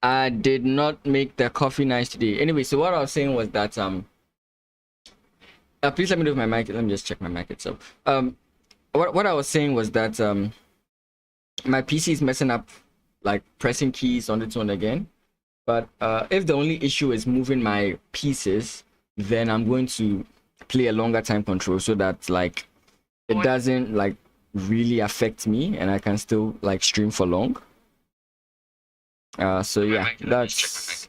I did not make the coffee nice today. Anyway, so what I was saying was that please let me do my mic. Let me just check my mic itself. What I was saying was that my PC is messing up, like pressing keys on its own again. But if the only issue is moving my pieces, then I'm going to play a longer time control so that like it doesn't like really affect me and I can still like stream for long. So yeah, that's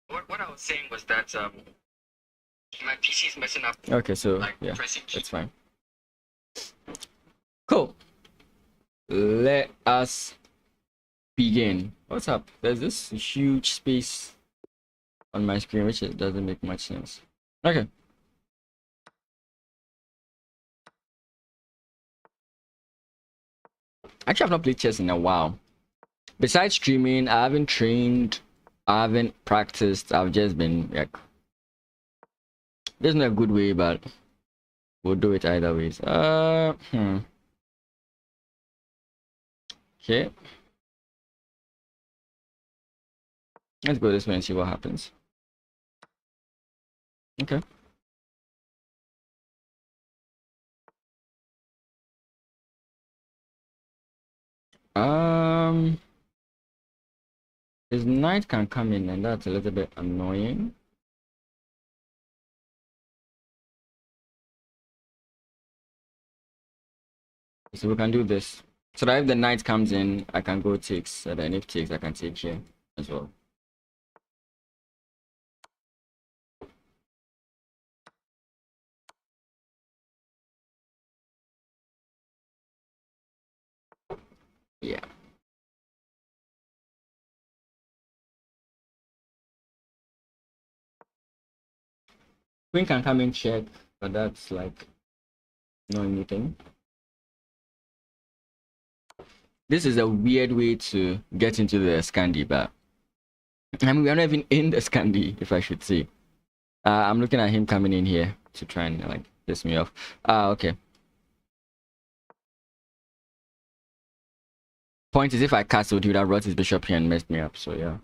what I was saying was that my PC is messing up. Okay, so like, yeah, that's fine. Cool. Let us begin. What's up? There's this huge space on my screen which it doesn't make much sense. Okay. Actually, I've not played chess in a while. Besides streaming, I haven't trained, I haven't practiced. I've just been like, there's not a good way, but we'll do it either ways. Okay. Let's go this way and see what happens. Okay. His knight can come in, and that's a little bit annoying. So we can do this. So that if the knight comes in, I can go takes, and then if takes, I can take here as well. Yeah. Queen can come in check, but that's like not anything. This is a weird way to get into the Scandi, but I mean we're not even in the Scandi, if I should say. I'm looking at him coming in here to try and like piss me off. Okay. Point is, if I castled, he would have brought his bishop here and messed me up. So yeah.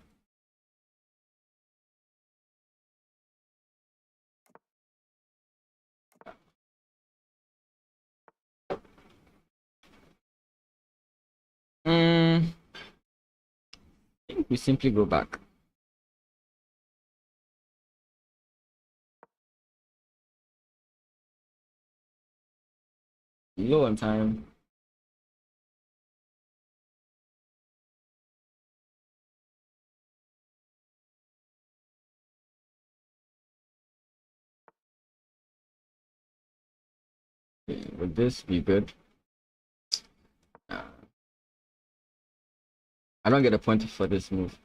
I think we simply go back. Low on time. Okay, would this be good? I don't get a point for this move.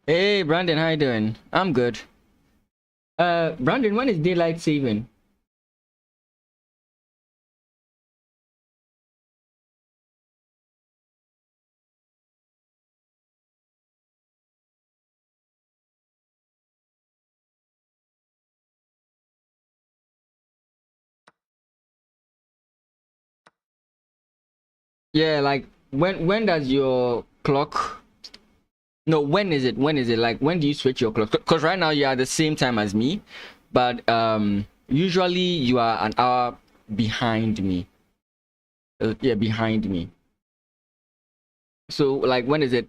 Hey Brandon, how you doing? I'm good. Brandon, when is daylight saving? Yeah, like when does your clock? No, when is it? When is it? Like when do you switch your clock? Because right now you are the same time as me, but usually you are an hour behind me. Yeah, behind me. So like when is it?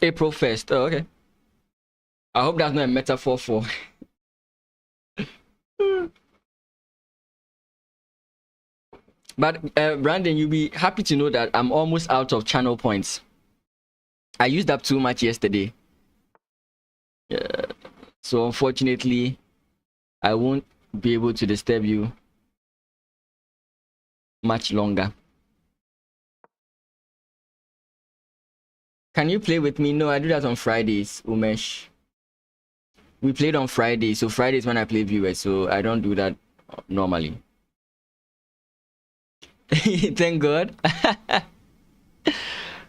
April 1st. Oh, okay. I hope that's not a metaphor for. But Brandon, you'll be happy to know that I'm almost out of channel points. I used up too much yesterday. Yeah. So unfortunately, I won't be able to disturb you much longer. Can you play with me? No, I do that on Fridays, Umesh. We played on Fridays, so Fridays when I play viewers, so I don't do that normally. Thank God.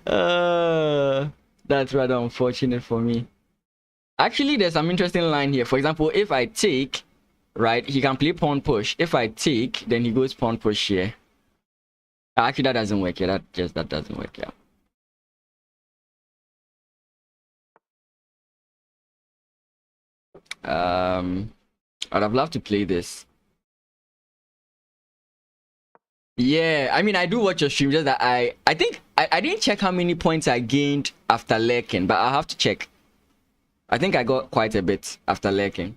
That's rather unfortunate for me. Actually, there's some interesting line here. For example, if I take, right, he can play pawn push. If I take, then he goes pawn push here. Actually, that doesn't work. Yeah, that doesn't work. Yeah. I'd have loved to play this. Yeah, I mean, I do watch your stream. Just that I think I didn't check how many points I gained after lurking, but I have to check. I think I got quite a bit after lurking.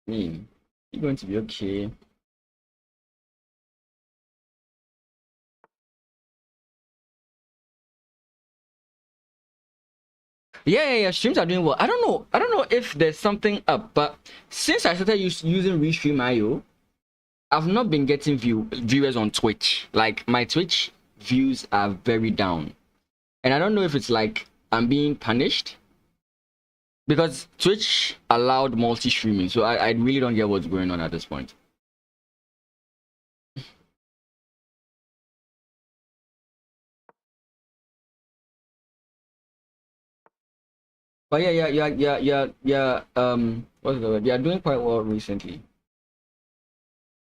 You're going to be okay. Yeah. Streams are doing well. I don't know if there's something up, but since I started using Restream.io, I've not been getting viewers on Twitch. Like my Twitch views are very down, and I don't know if it's like I'm being punished because Twitch allowed multi-streaming, so I really don't get what's going on at this point. But yeah. What's the word? You're doing quite well recently.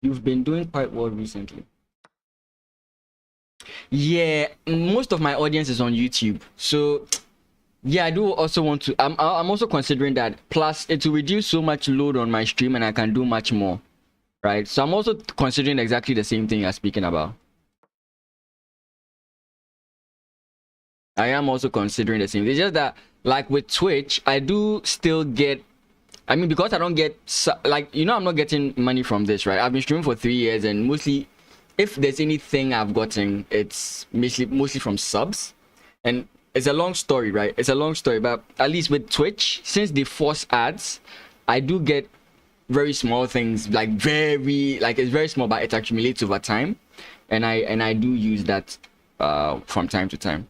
You've been doing quite well recently. Yeah, most of my audience is on YouTube, so yeah, I do also want to. I'm also considering that. Plus, it will reduce so much load on my stream, and I can do much more, right? So I'm also considering exactly the same thing you're speaking about. I am also considering the same. It's just that, like with Twitch, I do still get. I mean, because I don't get like I'm not getting money from this, right? I've been streaming for 3 years, and mostly, if there's anything I've gotten, it's mostly from subs, and it's a long story, right? It's a long story, but at least with Twitch, since they force ads, I do get very small things, like it's very small, but it accumulates over time, and I do use that from time to time.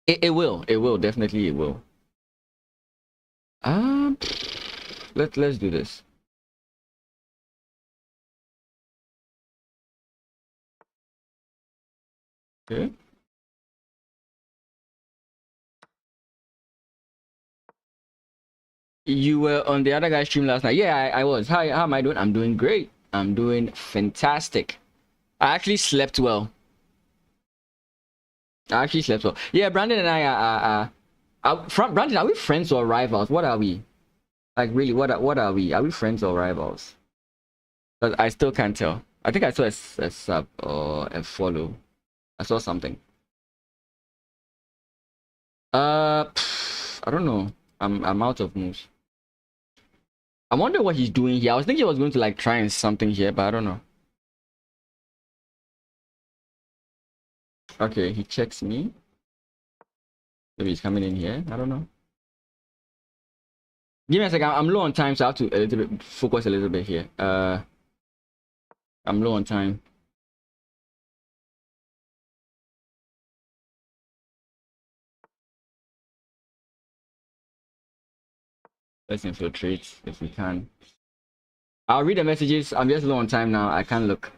It will definitely it will. Let's do this. Okay. You were on the other guy's stream last night. Yeah, I was. Hi, how am I doing? I'm doing great. I'm doing fantastic. I actually slept well. Yeah, Brandon and I Brandon, are we friends or rivals? What are we? Like really, what are we? Are we friends or rivals? But I still can't tell. I think I saw a sub or a follow. I saw something. I don't know. I'm out of moves. I wonder what he's doing here. I was thinking I was going to like try and something here, but I don't know. Okay, he checks me. Maybe he's coming in here. I don't know. Give me a second. I'm low on time, so I have to a little bit focus a little bit here. I'm low on time. Let's infiltrate if we can. I'll read the messages. I'm just low on time now. I can't look.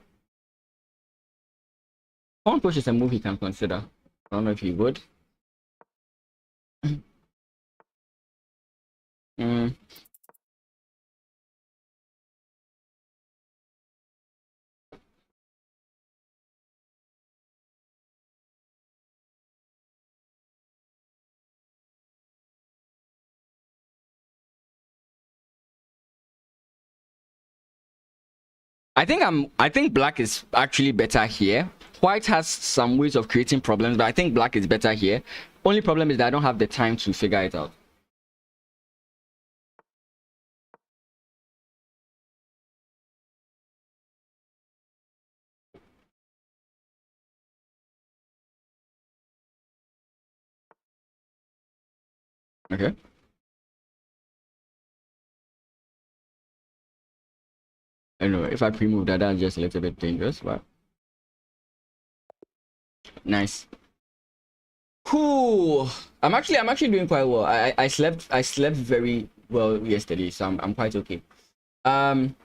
Pawn push is a move he can consider. I don't know if he would. Mm. I think black is actually better here. White has some ways of creating problems, but I think black is better here. Only problem is that I don't have the time to figure it out. Okay. Anyway, if I pre-move that, that's just a little bit dangerous, but nice. Cool. I'm actually doing quite well. I slept very well yesterday, so I'm quite okay. Um,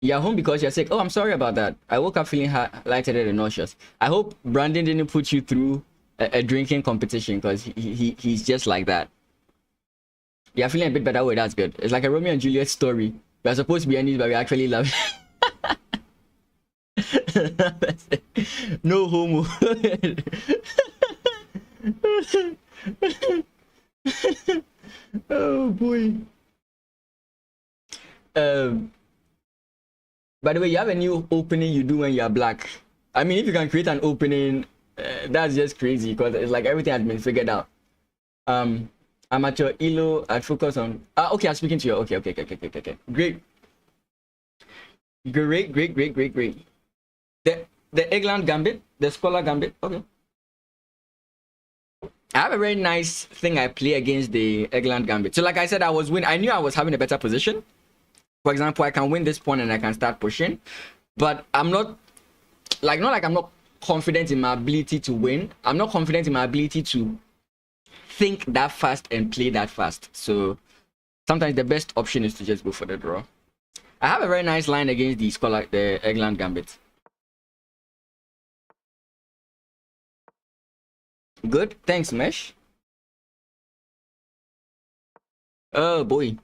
you're home because you're sick. Oh, I'm sorry about that. I woke up feeling lightheaded and nauseous. I hope Brandon didn't put you through a drinking competition because he's just like that. You're feeling a bit better. Oh, that's good. It's like a Romeo and Juliet story. We're supposed to be enemies, but we actually love. No homo. Oh boy. Um. By the way, you have a new opening you do when you're black. I mean, if you can create an opening, that's just crazy because it's like everything has been figured out. I'm at your ELO. I focus on. Okay, I'm speaking to you. Okay. Great. The England Gambit, the Scholar Gambit. Okay. I have a very nice thing I play against the England Gambit. So, like I said, I knew I was having a better position. For example, I can win this pawn and I can start pushing, but I'm not like I'm not confident in my ability to win. I'm not confident in my ability to think that fast and play that fast. So sometimes the best option is to just go for the draw. I have a very nice line against the England Gambit. Good, thanks, Mesh. Oh boy.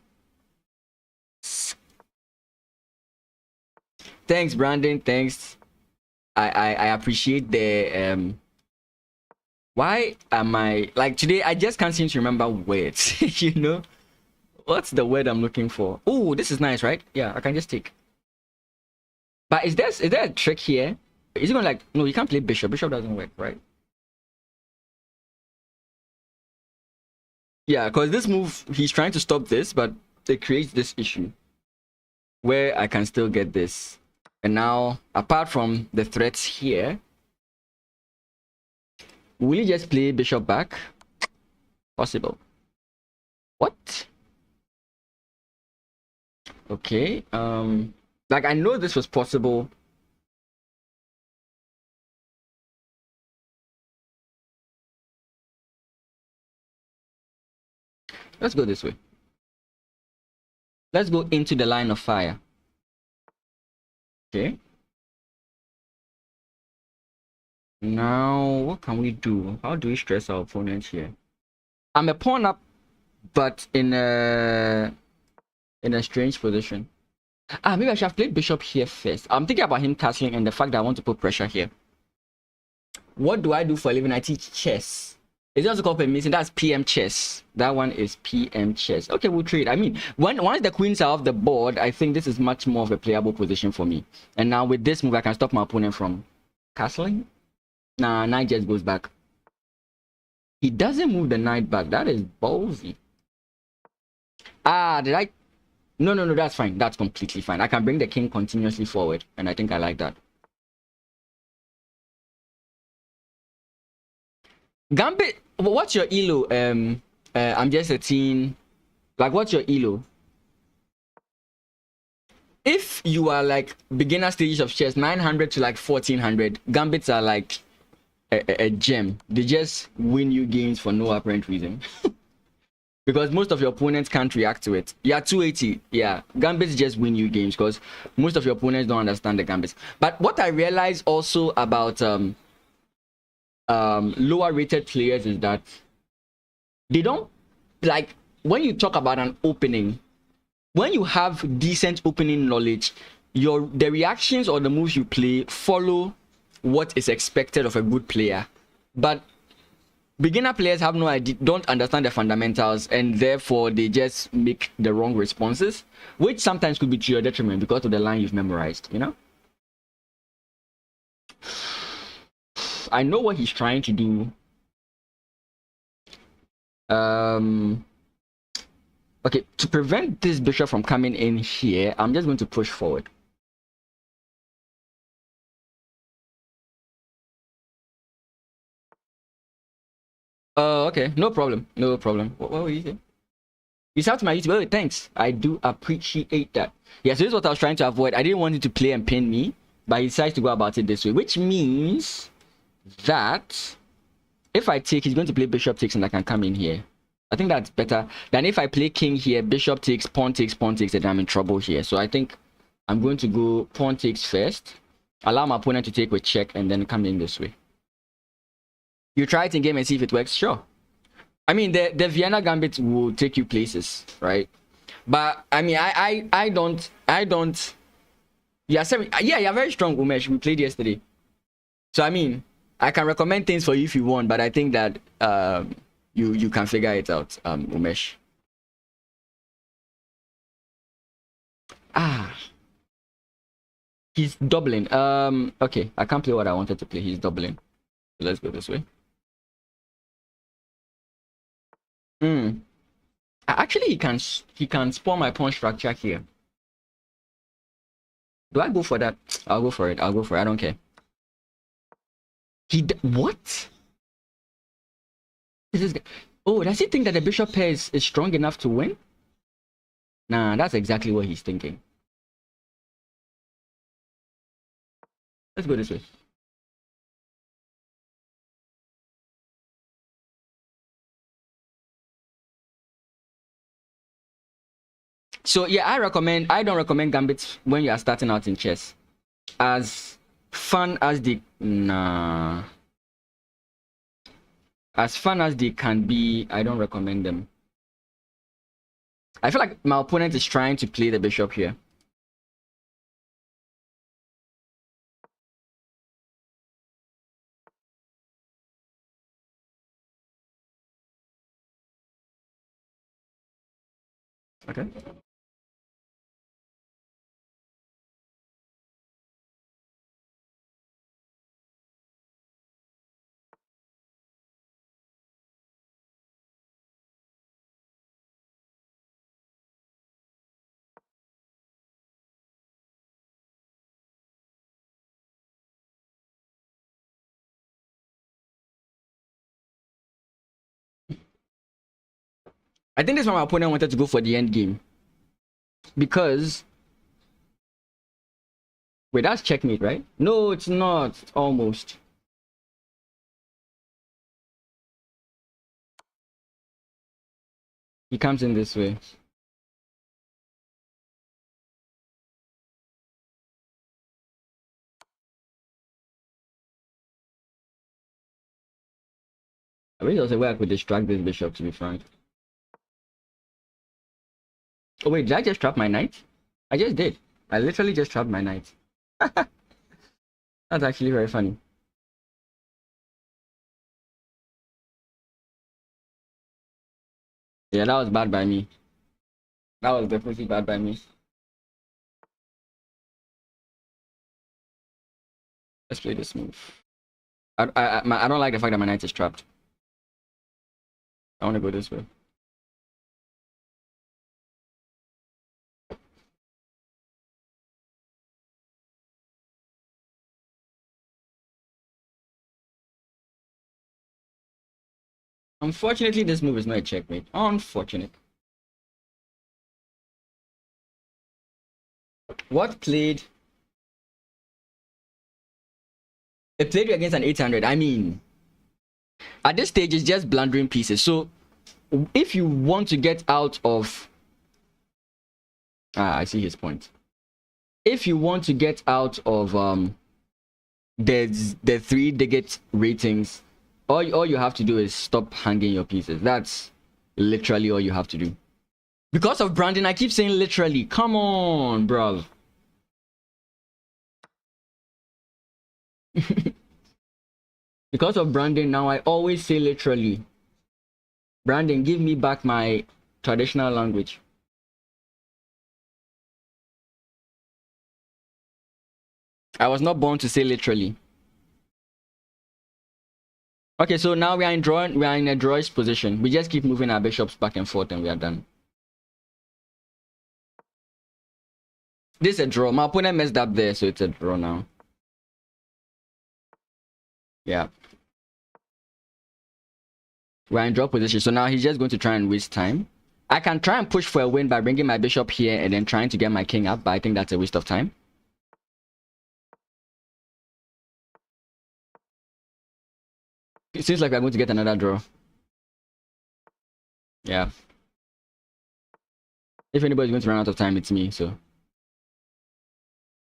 Thanks, Brandon. Thanks. I appreciate the why am I like today? I just can't seem to remember words. You know, what's the word I'm looking for? Oh, this is nice, right? Yeah, I can just take. But is there a trick here? Is it going like no? You can't play bishop. Bishop doesn't work, right? Yeah, because this move he's trying to stop this, but it creates this issue where I can still get this. And now, apart from the threats here, will you just play bishop back? Possible. What? Okay. Like I know this was possible. Let's go this way. Let's go into the line of fire. Okay. Now, what can we do? How do we stress our opponent here? I'm a pawn up, but in a strange position. Maybe I should have played bishop here first. I'm thinking about him castling and the fact that I want to put pressure here. What do I do for a living? I teach chess. It's also called permission. That's PM chess. That one is PM chess. Okay, we'll trade. I mean, once the queens are off the board, I think this is much more of a playable position for me. And now with this move, I can stop my opponent from castling. Nah, knight just goes back. He doesn't move the knight back. That is ballsy. Did I? No, that's fine. That's completely fine. I can bring the king continuously forward, and I think I like that. Gambit, what's your ELO? I'm just a teen. Like, what's your ELO? If you are like beginner stages of chess, 900 to like 1400, Gambits are like a gem. They just win you games for no apparent reason. Because most of your opponents can't react to it. Yeah, 280. Yeah, Gambits just win you games because most of your opponents don't understand the Gambits. But what I realized also about lower rated players is that they don't like when you talk about an opening, when you have decent opening knowledge, the reactions or the moves you play follow what is expected of a good player. But beginner players have no idea, don't understand the fundamentals, and therefore they just make the wrong responses, which sometimes could be to your detriment because of the line you've memorized, you know? I know what he's trying to do. Okay, to prevent this bishop from coming in here, I'm just going to push forward. Okay, no problem, no problem. What were you saying? You shout to my YouTube. Oh, thanks. I do appreciate that. Yeah, so this is what I was trying to avoid. I didn't want you to play and pin me, but he decides to go about it this way, which means that if I take, he's going to play bishop takes and I can come in here. I think that's better than if I play king here, bishop takes, pawn takes, and I'm in trouble here. So I think I'm going to go pawn takes first, allow my opponent to take with check, and then come in this way. You try it in game and see if it works. Sure. I mean, the Vienna Gambit will take you places, right? But I mean, I don't. Yeah, you're very strong, Umesh. We played yesterday, so I mean, I can recommend things for you if you want, but I think that you can figure it out, Umesh. He's doubling. Okay, I can't play what I wanted to play. He's doubling. Let's go this way. Actually, he can spawn my pawn structure here. Do I go for that? I'll go for it. I don't care. What? Oh, does he think that the bishop pair is strong enough to win? Nah, that's exactly what he's thinking. Let's go this way. So yeah, I don't recommend gambits when you are starting out in chess. As fun as they can be, I don't recommend them. I feel like my opponent is trying to play the bishop here. Okay. I think this is why my opponent wanted to go for the end game. Because wait, that's checkmate, right? No, it's not. It's almost. He comes in this way. I wish there was a way I could distract this bishop, to be frank. Oh wait, did I just trap my knight? I just did. I literally just trapped my knight. That's actually very funny. Yeah, that was bad by me. That was definitely bad by me. Let's play this move. I don't like the fact that my knight is trapped. I want to go this way. Unfortunately, this move is not a checkmate. Unfortunate. What played? It played you against an 800. I mean, at this stage, it's just blundering pieces. So, if you want to get out of... I see his point. If you want to get out of the 3-digit ratings, all you have to do is stop hanging your pieces. That's literally all you have to do. Because of branding, I keep saying literally. Come on, bro. Because of branding, now I always say literally. Branding, give me back my traditional language. I was not born to say literally. Okay, so now we are in a drawish position. We just keep moving our bishops back and forth and we are done. This is a draw. My opponent messed up there, so it's a draw now. Yeah. We're in draw position. So now he's just going to try and waste time. I can try and push for a win by bringing my bishop here and then trying to get my king up, but I think that's a waste of time. It seems like we're going to get another draw. Yeah. If anybody's going to run out of time, it's me, so.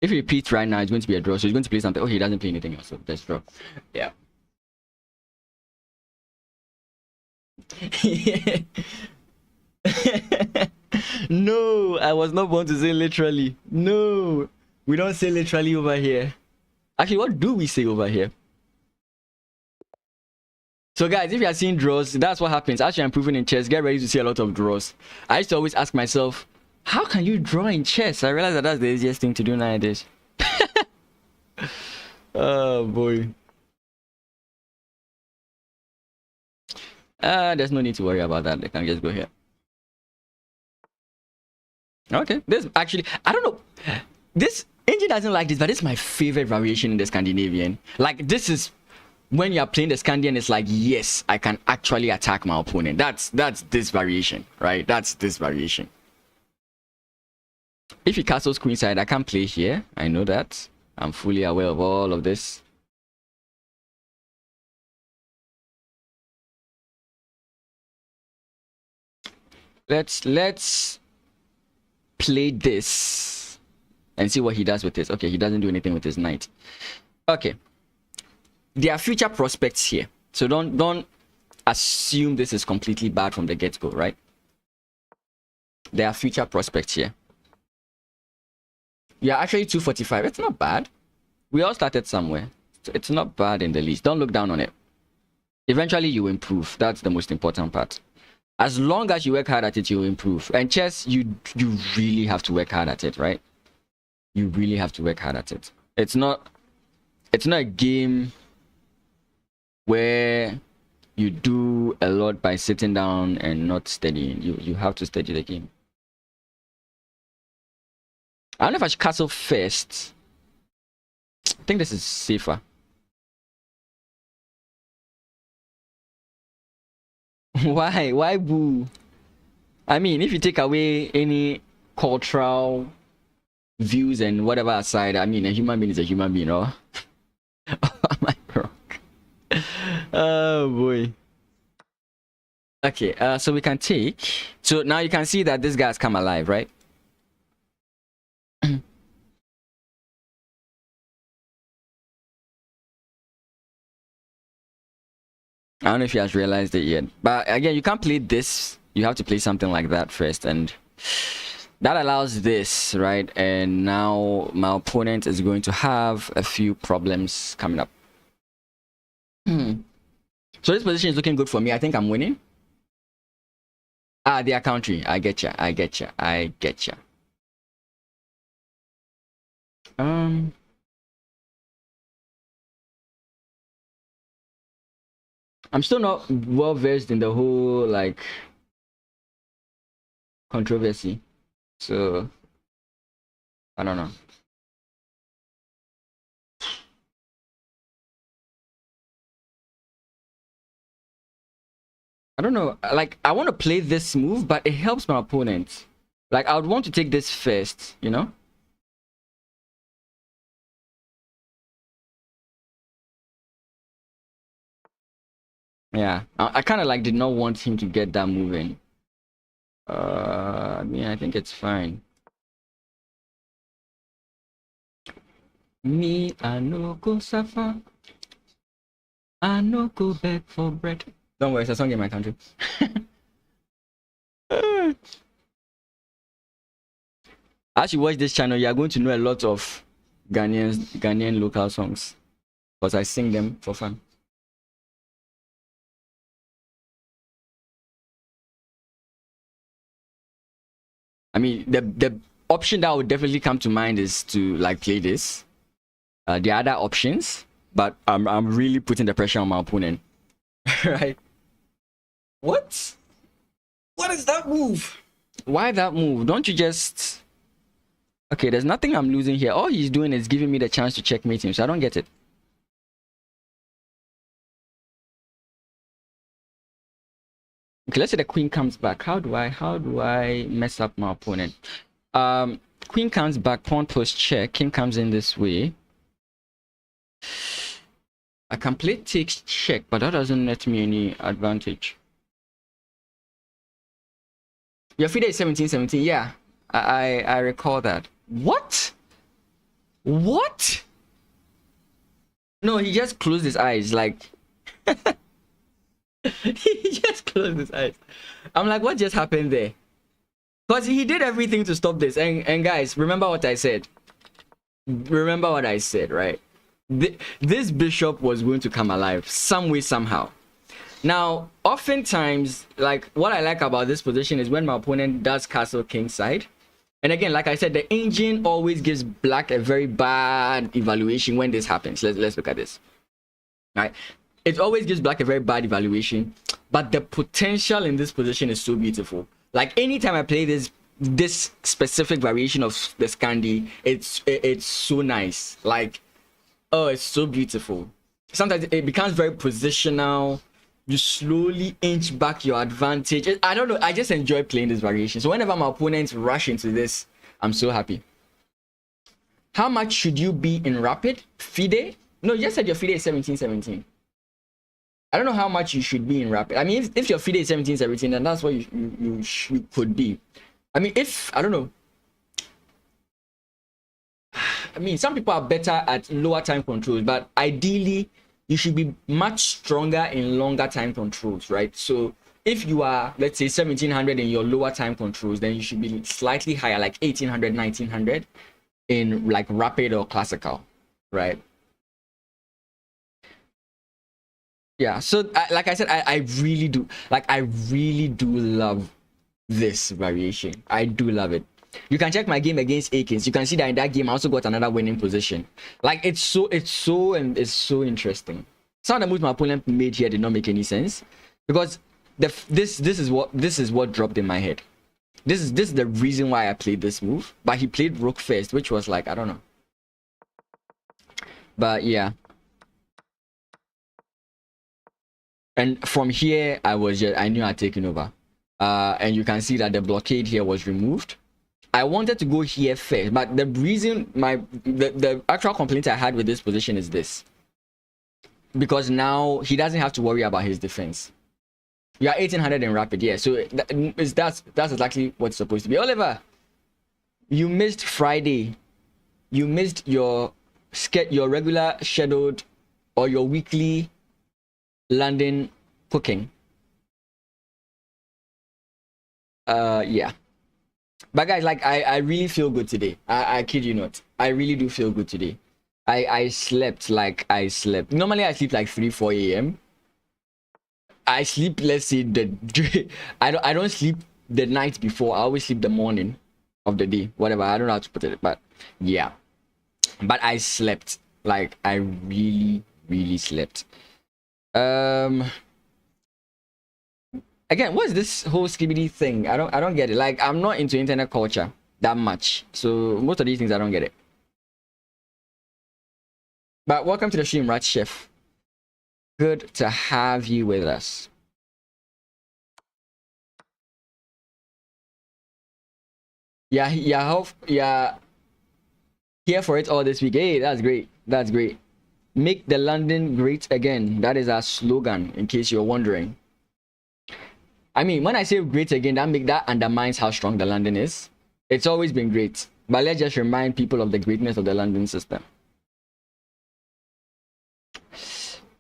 If he repeats right now, it's going to be a draw. So he's going to play something. Oh, he doesn't play anything else, so let's draw. Yeah. No, I was not born to say literally. No, we don't say literally over here. Actually, what do we say over here? So guys, if you are seeing draws, that's what happens. As you're improving in chess, get ready to see a lot of draws. I used to always ask myself, how can you draw in chess? I realized that that's the easiest thing to do nowadays. Oh boy. There's no need to worry about that. They can just go here. Okay, this actually, I don't know. This engine doesn't like this, but it's my favorite variation in the Scandinavian. Like, this is when you're playing the Scandian, it's like, yes, I can actually attack my opponent. That's this variation, right? That's this variation. If he castles queenside, I can't play here. I know that. I'm fully aware of all of this. Let's play this and see what he does with this. Okay, he doesn't do anything with his knight. Okay. There are future prospects here. So don't assume this is completely bad from the get-go, right? There are future prospects here. Yeah, actually 245. It's not bad. We all started somewhere. It's not bad in the least. Don't look down on it. Eventually you improve. That's the most important part. As long as you work hard at it, you'll improve. And chess, you really have to work hard at it, right? You really have to work hard at it. It's not a game where you do a lot by sitting down and not studying. You have to study the game. I don't know if I should castle first. I think this is safer. Why boo? I mean, if you take away any cultural views and whatever aside, I mean, a human being is a human being, no? Am I wrong? Oh boy. Okay, so we can take. So now you can see that this guy's come alive, right? I don't know if he has realized it yet. But again, you can't play this. You have to play something like that first. And that allows this, right? And now my opponent is going to have a few problems coming up. So this position is looking good for me. I think I'm winning. They are country. I get ya. I'm still not well versed in the whole like controversy, so I don't know. I don't know. Like, I want to play this move, but it helps my opponent. Like, I would want to take this first, you know? Yeah, I kind of like did not want him to get that move in. I mean, I think it's fine. Me, I no go suffer. I no go beg for bread. Don't worry, it's a song in my country. As you watch this channel, you are going to know a lot of Ghanaian local songs, because I sing them for fun. I mean, the option that would definitely come to mind is to like play this. The other options, but I'm really putting the pressure on my opponent. Right? What? What is that move? Why that move? Don't you just... Okay, there's nothing I'm losing here. All he's doing is giving me the chance to checkmate him, so I don't get it. Okay, let's say the queen comes back. How do I mess up my opponent? Queen comes back, pawn post check, king comes in this way. I can play takes check, but that doesn't net me any advantage. Your FIDE is 17-17. Yeah, I recall that. What? What? No, he just closed his eyes. Like, he just closed his eyes. I'm like, what just happened there? Because he did everything to stop this. And guys, remember what I said. Remember what I said, right? This bishop was going to come alive some way, somehow. Now, oftentimes, like, what I like about this position is when my opponent does castle king side. And again, like I said, the engine always gives black a very bad evaluation when this happens. Let's look at this. All right? It always gives black a very bad evaluation, but the potential in this position is so beautiful. Like, anytime I play this specific variation of the Scandi, it's so nice. Like, oh, it's so beautiful. Sometimes it becomes very positional. You slowly inch back your advantage. I don't know. I just enjoy playing this variation. So whenever my opponents rush into this, I'm so happy. How much should you be in rapid? FIDE? No, you just said your FIDE is 17-17. I don't know how much you should be in rapid. I mean, if your FIDE is 17-17, then that's what you could be. I mean, I don't know. I mean, some people are better at lower time controls, but ideally, you should be much stronger in longer time controls, right? So if you are, let's say, 1700 in your lower time controls, then you should be slightly higher, like 1800, 1900 in like rapid or classical, right? Yeah, so like I said, I really do love this variation. I do love it. You can check my game against Akins. You can see that in that game I also got another winning position. Like, it's so interesting. Some of the moves my opponent made here did not make any sense, because this is what dropped in my head. This is the reason why I played this move. But he played rook first, which was like, I don't know. But yeah. And from here, I knew I'd taken over. And you can see that the blockade here was removed. I wanted to go here first, but the reason the actual complaint I had with this position is this. Because now he doesn't have to worry about his defense. You are 1800 in rapid, yeah. So that's exactly what's supposed to be. Oliver, you missed Friday. You missed your regular scheduled or your weekly London cooking. Yeah. But guys, like, I really feel good today. I kid you not. I really do feel good today. I slept like I slept. Normally I sleep like 3-4 a.m. I sleep, let's say, I don't sleep the night before. I always sleep the morning of the day. Whatever. I don't know how to put it, but yeah. But I slept. Like, I really, really slept. Again, what's this whole skibidi thing? I don't get it. Like, I'm not into internet culture that much, so most of these things I don't get it. But welcome to the stream, Rat Chef. Good to have you with us. Yeah, here for it all this week. Hey, that's great. That's great. Make the London great again. That is our slogan, in case you're wondering. I mean, when I say great again, that undermines how strong the London is. It's always been great. But let's just remind people of the greatness of the London system.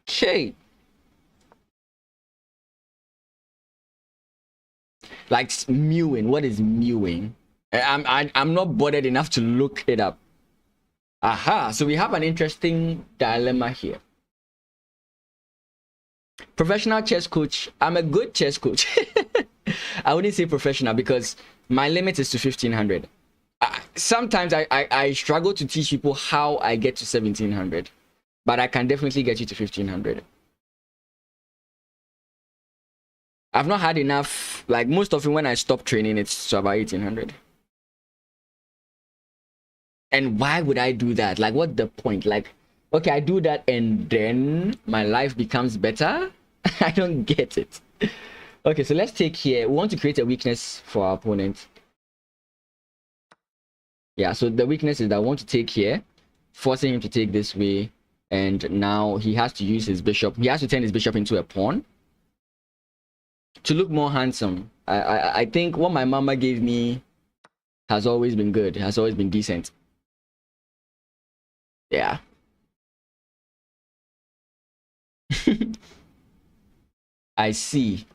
Okay. Like, mewing. What is mewing? I'm not bothered enough to look it up. Aha. So we have an interesting dilemma here. Professional chess coach. I'm a good chess coach. I wouldn't say professional because my limit is to 1500. Sometimes I struggle to teach people how I get to 1700, but I can definitely get you to 1500. I've not had enough. Like, most often when I stop training, it's to about 1800. And why would I do that? Like, what's the point? Like, okay, I do that and then my life becomes better. I don't get it. Okay, so let's take here. We want to create a weakness for our opponent. Yeah, so the weakness is that I want to take here, forcing him to take this way, and now he has to use his bishop. He has to turn his bishop into a pawn to look more handsome. I think what my mama gave me has always been good, has always been decent. Yeah. I see.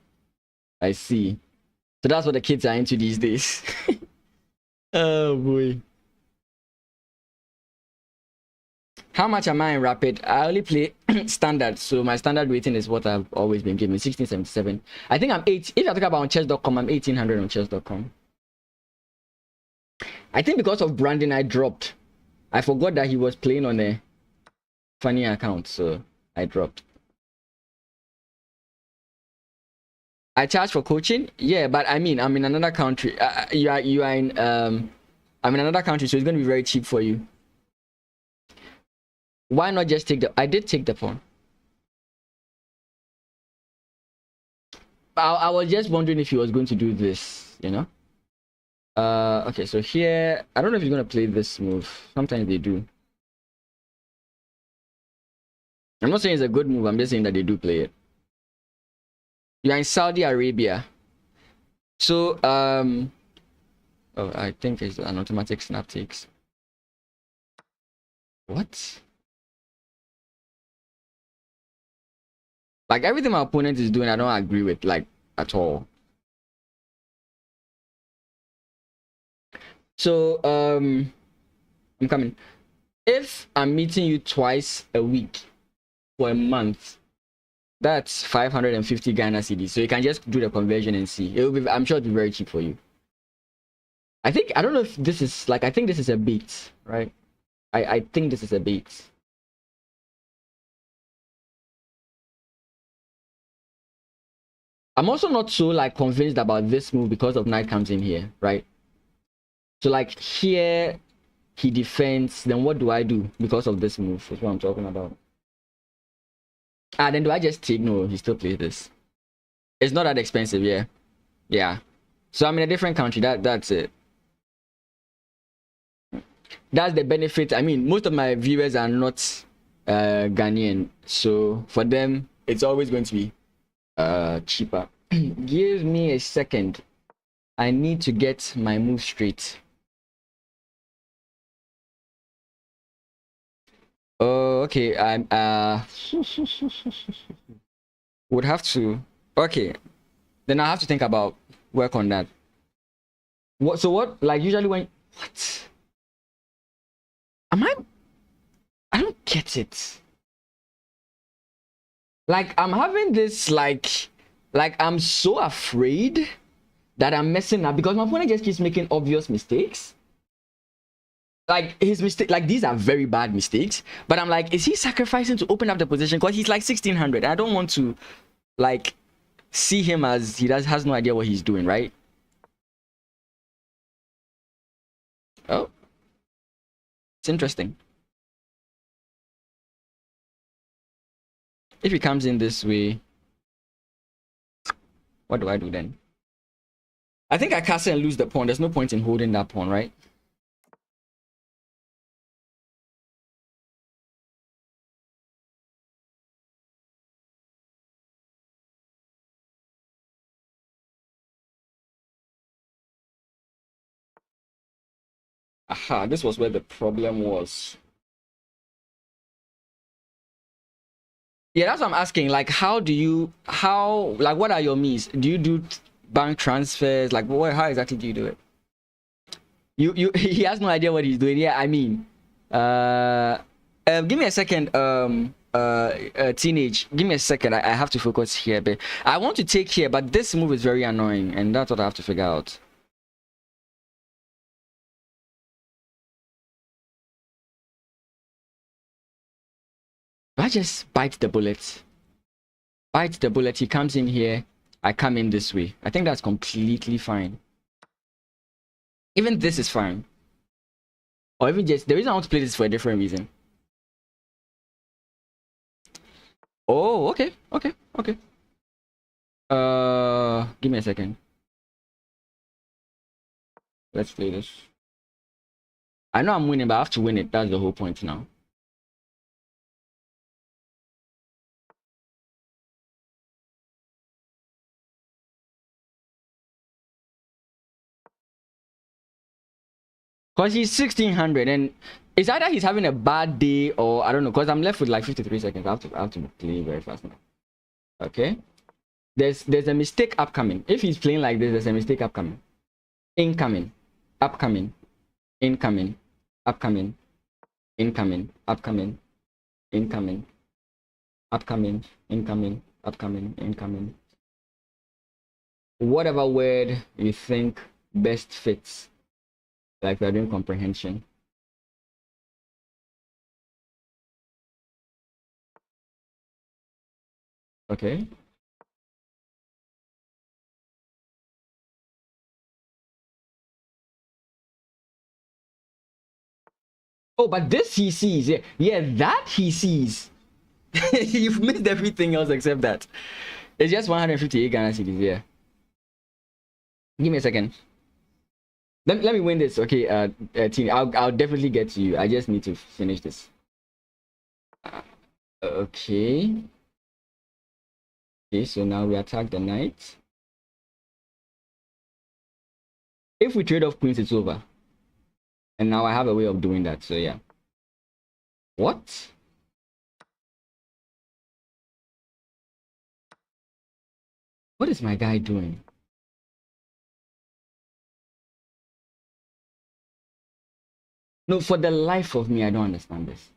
I see. So that's what the kids are into these days. Oh boy. How much am I in rapid? I only play standard, so my standard rating is what I've always been given, 1677. I think I'm 8. If I talk about on chess.com, I'm 1800 on chess.com. I think because of branding, I dropped. I forgot that he was playing on a funny account, so I dropped. I charge for coaching, yeah, but I mean, I'm in another country. You are in I'm in another country, so it's going to be very cheap for you. Why not just take the... I did take the pawn. I was just wondering if he was going to do this, you know. Okay, so here I don't know if he's going to play this move. Sometimes they do. I'm not saying it's a good move, I'm just saying that they do play it. You are in Saudi Arabia, so oh, I think it's an automatic snap takes. What? Like, everything my opponent is doing, I don't agree with, like, at all. So, I'm coming. If I'm meeting you twice a week for a month, that's 550 Ghana cedis. So you can just do the conversion and see. It will be, I'm sure it'll be very cheap for you. I don't know if this is, like, I think this is a bait, right? I think this is a bait. I'm also not so, like, convinced about this move because of knight comes in here, right? So, like, here he defends, then what do I do because of this move? Is what I'm talking about. Then do I just take? No, he still plays this. It's not that expensive, yeah. Yeah. So I'm in a different country. That's it. That's the benefit. I mean, most of my viewers are not Ghanaian, so for them it's always going to be cheaper. Give me a second. I need to get my move straight. Oh, okay. I'm would have to. Okay, then I have to think about work on that. What? So what? Like, usually when what? Am I don't get it. Like, I'm having this like I'm so afraid that I'm messing up because my opponent just keeps making obvious mistakes. Like, his mistake, like, these are very bad mistakes, but I'm like, is he sacrificing to open up the position? Because he's like 1600. I don't want to, like, see him as he has no idea what he's doing, right? Oh, it's interesting. If he comes in this way, what do I do then? I think I castle and lose the pawn. There's no point in holding that pawn, right? Aha, this was where the problem was. Yeah, that's what I'm asking. Like, like, what are your means? Do you do bank transfers? Like, how exactly do you do it? He has no idea what he's doing. Yeah, I mean, give me a second. Teenage, give me a second. I have to focus here, but I want to take here, but this move is very annoying, and that's what I have to figure out. I just bite the bullet. Bite the bullet. He comes in here. I come in this way. I think that's completely fine. Even this is fine. Or even just, the reason I want to play this for a different reason. Oh, okay. Give me a second. Let's play this. I know I'm winning, but I have to win it. That's the whole point now. Because he's 1600, and it's either he's having a bad day or I don't know. Because I'm left with like 53 seconds. I have to play very fast now. Okay. There's a mistake upcoming. If he's playing like this, there's a mistake upcoming. Incoming, upcoming, incoming, upcoming, incoming, upcoming, incoming, upcoming, incoming, upcoming, incoming. Whatever word you think best fits, like we're doing comprehension. Okay. Oh, but this he sees. Yeah, yeah, that he sees. You've missed everything else except that. It's just 158 Ghana cedis. Yeah. Give me a second. Let me win this. Okay, Tini, I'll definitely get to you. I just need to finish this. Okay. Okay, so now we attack the knight. If we trade off queens, it's over. And now I have a way of doing that. So yeah. What? What is my guy doing? No, for the life of me, I don't understand this.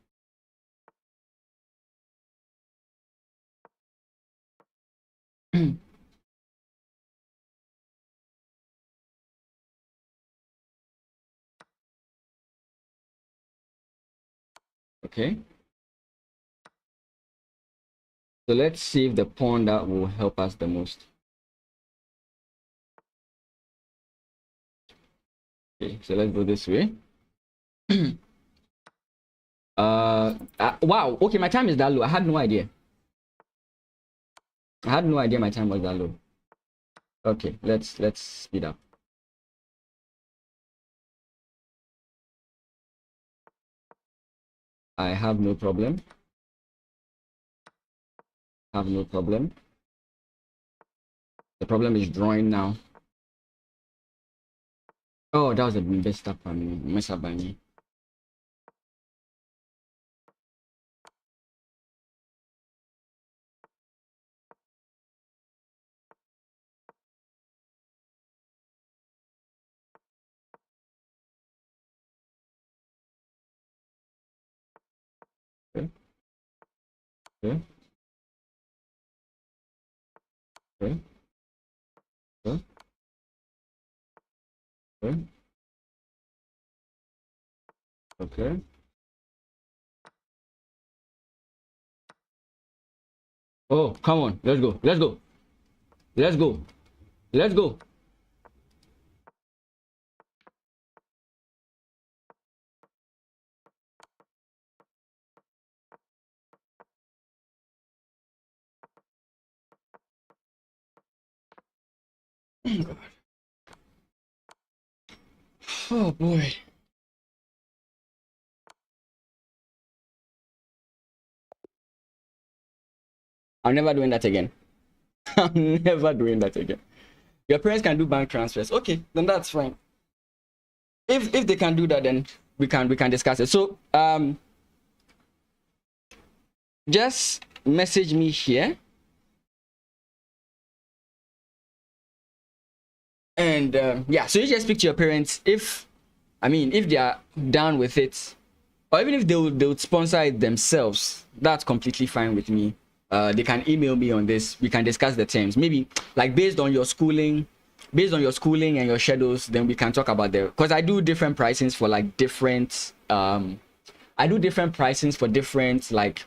Okay. So let's save the pawn that will help us the most. Okay, so let's go this way. Wow. Okay, my time is that low. I had no idea. I had no idea my time was that low. Okay, let's speed up. I have no problem. Have no problem. The problem is drawing now. Oh, that was a messed up by me. Mess up by me. Okay. Okay. Okay. Okay. Okay. Okay. Oh, come on. Let's go. Let's go. Let's go. Let's go. Oh, God. Oh, boy. I'm never doing that again. I'm never doing that again. Your parents can do bank transfers. Okay, then that's fine. If they can do that, then we can discuss it. So just message me here. And yeah, so you just speak to your parents if they are down with it, or even if they would sponsor it themselves, that's completely fine with me. They can email me on this. We can discuss the terms. Maybe like based on your schooling and your schedules, then we can talk about because I do different pricings for like different I do different pricings for different like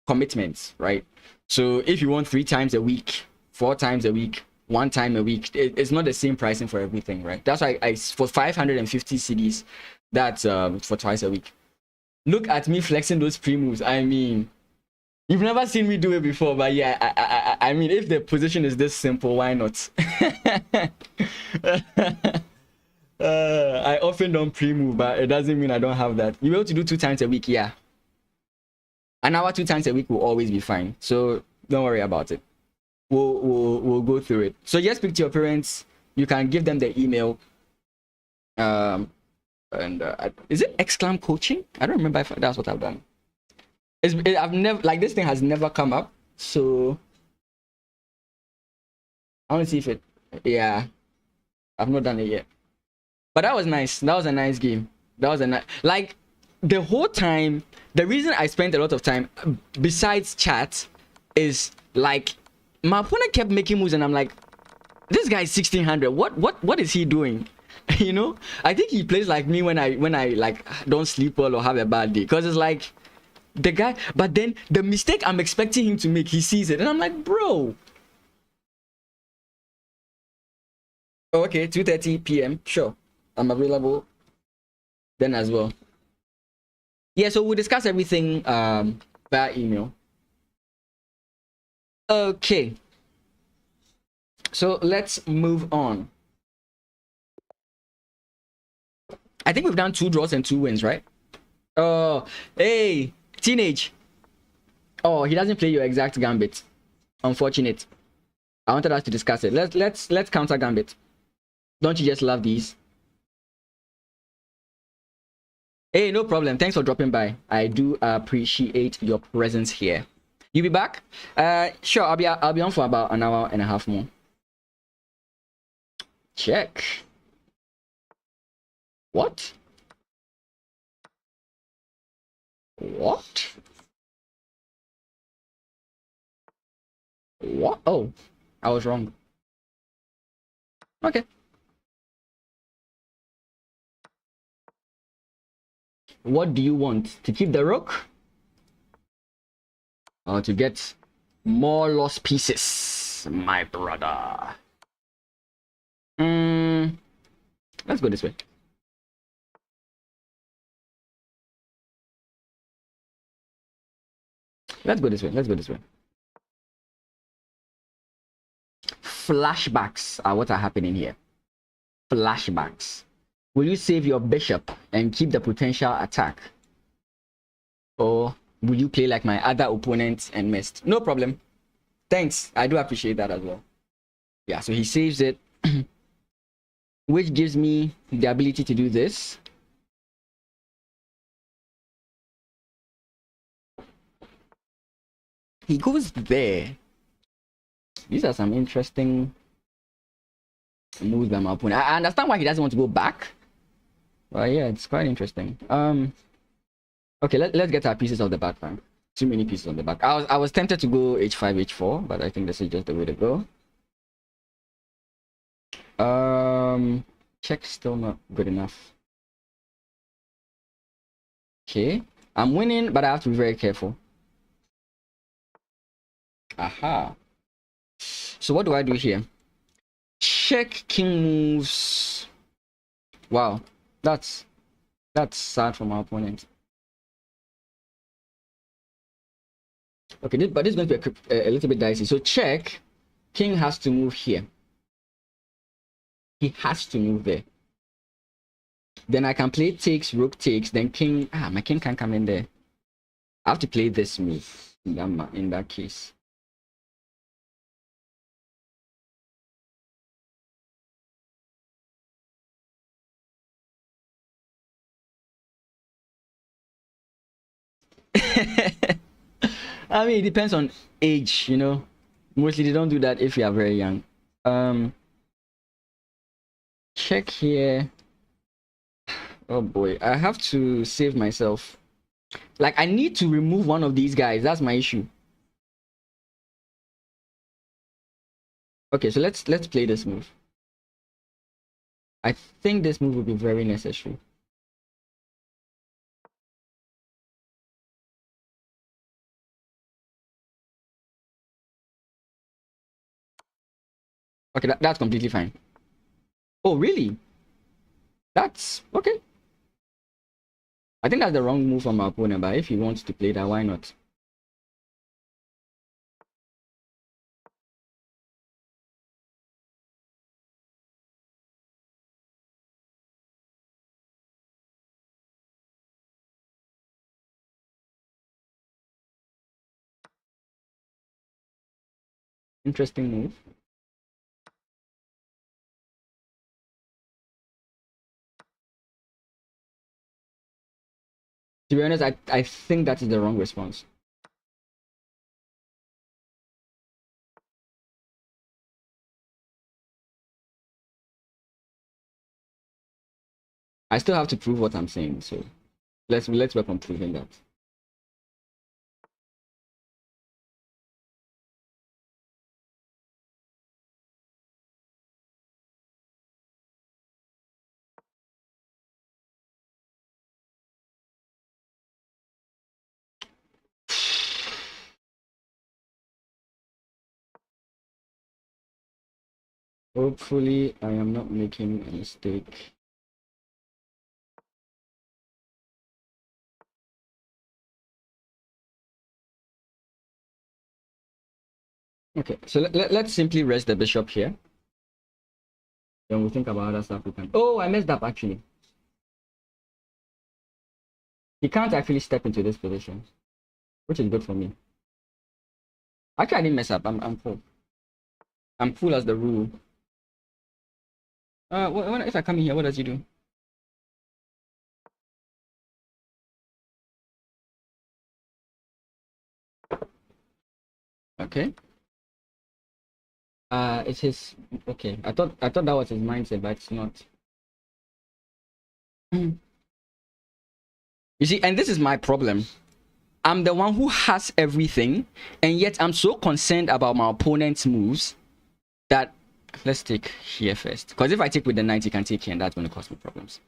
commitments, right? So if you want 3 times a week, 4 times a week, 1 time a week, it's not the same pricing for everything, right? That's why I for 550 CDs, that's for twice a week. Look at me flexing those pre moves. I mean, You've never seen me do it before, but yeah, I mean, if the position is this simple, why not? I often don't pre-move, but it doesn't mean I don't have that. You're able to do 2 times a week, yeah. An hour 2 times a week will always be fine. So don't worry about it. We'll go through it. So just speak to your parents. You can give them the email. And is it exclam coaching? I don't remember if that's what I've done. I've never, like, this thing has never come up. So I want to see if it, yeah, I've not done it yet. But that was nice. That was a nice game. That was a nice, like, the whole time. The reason I spent a lot of time besides chat is like my opponent kept making moves and I'm like, this guy is 1600. What is he doing? You know, I think he plays like me when I like don't sleep well or have a bad day, because it's like the guy, but then the mistake I'm expecting him to make, he sees it and I'm like, bro. Okay, 2:30 p.m. Sure, I'm available then as well. Yeah, so we'll discuss everything via email. Okay, so let's move on. I think we've done 2 draws and 2 wins, right? Oh, hey, teenage. Oh, he doesn't play your exact gambit. Unfortunate. I wanted us to discuss it. Let's counter gambit. Don't you just love these? Hey, no problem. Thanks for dropping by. I do appreciate your presence here. You be back? Sure. I'll be on for about an hour and a half more. Check. What? What? What? Oh, I was wrong. Okay. What do you want? To keep the rook? Or to get more lost pieces, my brother? Let's go this way. Let's go this way. Let's go this way. Flashbacks are what are happening here. Flashbacks. Will you save your bishop and keep the potential attack? Or will you play like my other opponent and missed? No problem. Thanks. I do appreciate that as well. Yeah, so he saves it, which gives me the ability to do this. He goes there. These are some interesting moves by my opponent. I understand why he doesn't want to go back. But yeah, it's quite interesting. Okay, let's get our pieces of the back then. Too many pieces on the back. I was tempted to go h5, h4, but I think this is just the way to go. Check still not good enough. Okay, I'm winning, but I have to be very careful. Aha. So what do I do here? Check, king moves. Wow, that's sad for my opponent. Okay, but this is going to be a little bit dicey. So check, king has to move here. He has to move there. Then I can play takes, rook takes, then king. My king can't come in there. I have to play this move in that case. I mean, it depends on age, you know. Mostly they don't do that if you are very young. Check here. Oh boy, I have to save myself. Like, I need to remove one of these guys. That's my issue. Okay, so let's play this move. I think this move will be very necessary. Okay, that's completely fine. Oh, really? That's okay. I think that's the wrong move from my opponent, but if he wants to play that, why not? Interesting move. To be honest, I think that is the wrong response. I still have to prove what I'm saying, so let's work on proving that. Hopefully, I am not making a mistake. Okay, so let's simply rest the bishop here. Then we'll think about other stuff we can. Oh, I messed up actually. He can't actually step into this position, which is good for me. Actually, I didn't mess up. I'm full. I'm full as the rule. If I come in here, what does he do? Okay. It's his. Okay, I thought that was his mindset, but it's not. You see, and this is my problem. I'm the one who has everything, and yet I'm so concerned about my opponent's moves that let's take here first. Because if I take with the knight, he can take here, and that's going to cause me problems.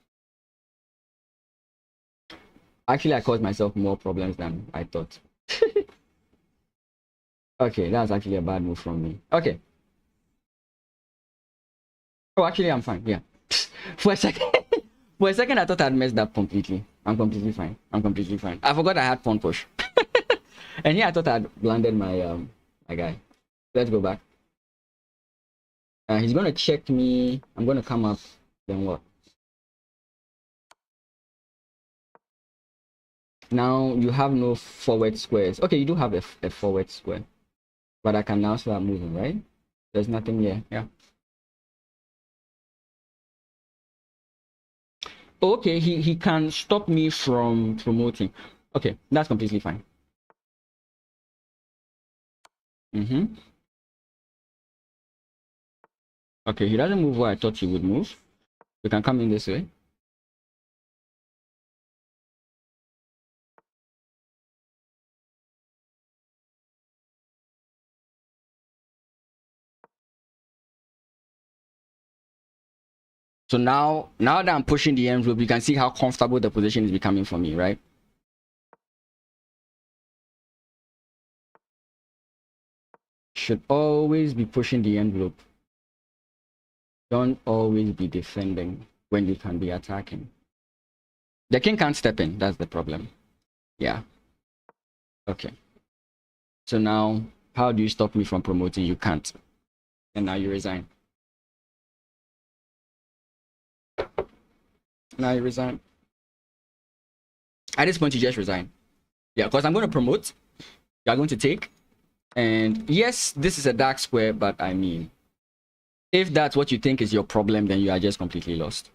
Actually, I caused myself more problems than I thought. Okay, that's actually a bad move from me. Okay. Oh, actually, I'm fine. Yeah. For a second, I thought I'd messed up completely. I'm completely fine. I'm completely fine. I forgot I had pawn push. And here I thought I'd blundered my guy. Let's go back. He's gonna check me. I'm gonna come up. Then what? Now you have no forward squares. Okay, you do have a forward square, but I can now start moving, right? There's nothing here. Yeah. Okay, he can stop me from promoting. Okay, that's completely fine. Okay, he doesn't move where I thought he would move. We can come in this way. So now that I'm pushing the envelope, you can see how comfortable the position is becoming for me, right? Should always be pushing the envelope. Don't always be defending when you can be attacking. The king can't step in. That's the problem. Yeah. Okay. So now, how do you stop me from promoting? You can't. And now you resign. Now you resign. At this point, you just resign. Yeah, because I'm going to promote. You're going to take. And yes, this is a dark square, but I mean, if that's what you think is your problem, then you are just completely lost.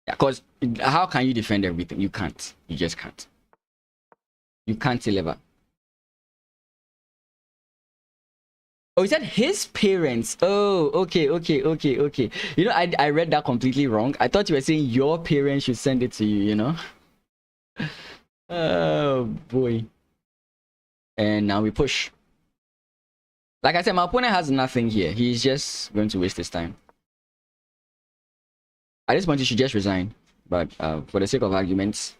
Yeah, because how can you defend everything? You can't. You just can't. You can't deliver. Oh, he said his parents. Oh, okay. You know, I read that completely wrong. I thought you were saying your parents should send it to you, you know? Oh, boy. And now we push. Like I said, my opponent has nothing here. He's just going to waste his time. At this point, you should just resign. But for the sake of arguments,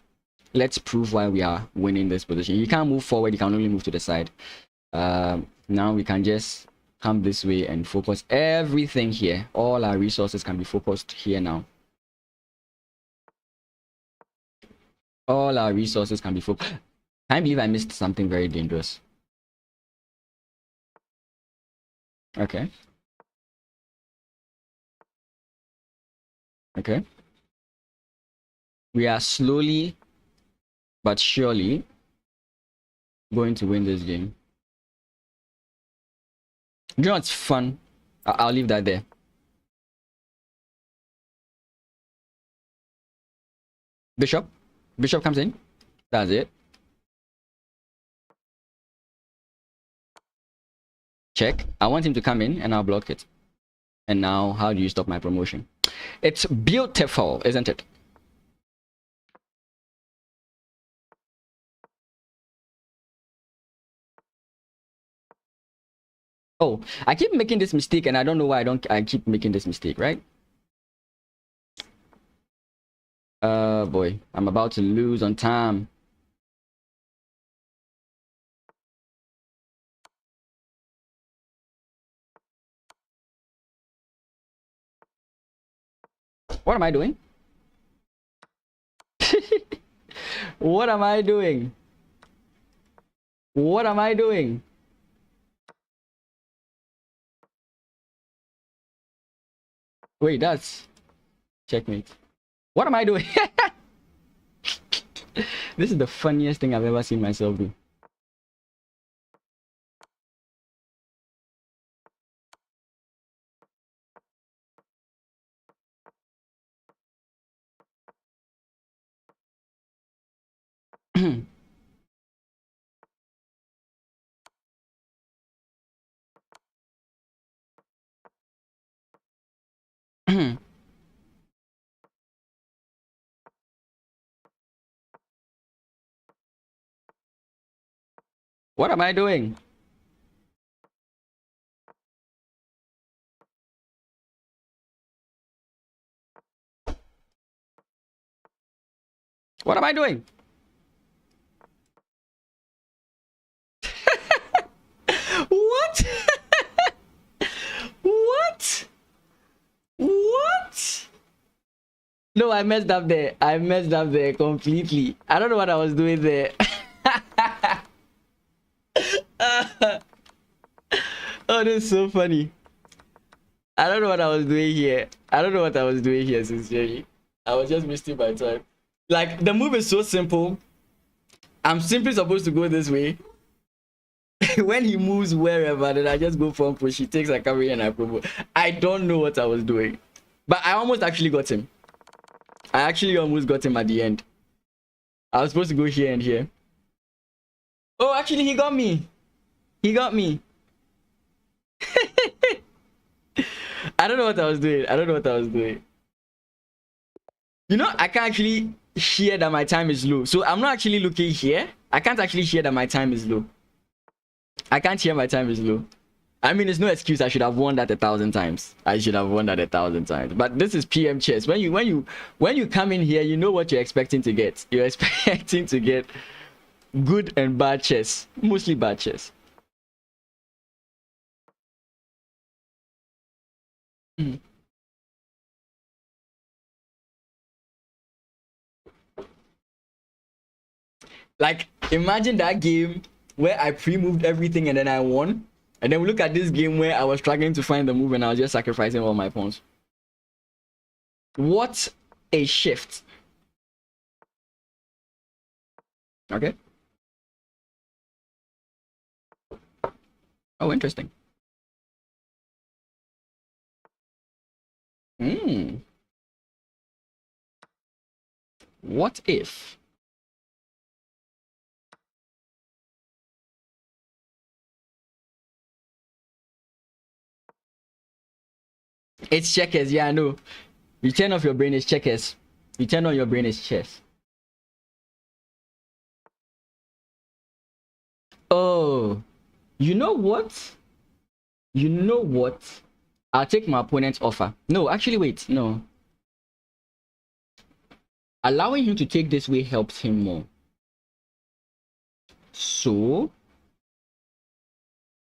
let's prove why we are winning this position. You can't move forward. You can only move to the side. Now we can just come this way and focus everything here. All our resources can be focused here now. All our resources can be focused. I believe I missed something very dangerous. Okay. Okay. We are slowly but surely going to win this game. You know, it's fun. I'll leave that there. Bishop. Bishop comes in. That's it. Check. I want him to come in and I'll block it. And now, how do you stop my promotion? It's beautiful, isn't it? Oh, I keep making this mistake and I don't know why I keep making this mistake, right? Boy, I'm about to lose on time. What am I doing? What am I doing? What am I doing? Wait, that's checkmate. What am I doing? This is the funniest thing I've ever seen myself do. What am I doing? What am I doing? What? What? What? No, I messed up there. I messed up there completely. I don't know what I was doing there. Oh, this is so funny. I don't know what I was doing here. I don't know what I was doing here, sincerely. I was just wasting my time. Like, the move is so simple. I'm simply supposed to go this way. When he moves wherever, then I just go front push. He takes a carry and I promote. I don't know what I was doing. But I almost actually got him. I actually almost got him at the end. I was supposed to go here and here. Oh, actually, he got me. He got me. I don't know what I was doing. I don't know what I was doing. You know, I can't actually hear that my time is low. So I'm not actually looking here. I can't actually hear that my time is low. I can't hear my time is low. I mean, it's no excuse. I should have won that 1,000 times. I should have won that 1,000 times. But this is PM chess. When you come in here, you know what you're expecting to get. You're expecting to get good and bad chess. Mostly bad chess. Mm. Like, imagine that game where I pre-moved everything and then I won. And then we look at this game where I was struggling to find the move and I was just sacrificing all my pawns. What a shift. Okay. Oh, interesting. What if? It's checkers. Yeah, I know. You turn off your brain, it's checkers. You turn on your brain, it's chess. Oh, you know what? You know what? I'll take my opponent's offer. No, actually, wait. No. Allowing him to take this way helps him more. So,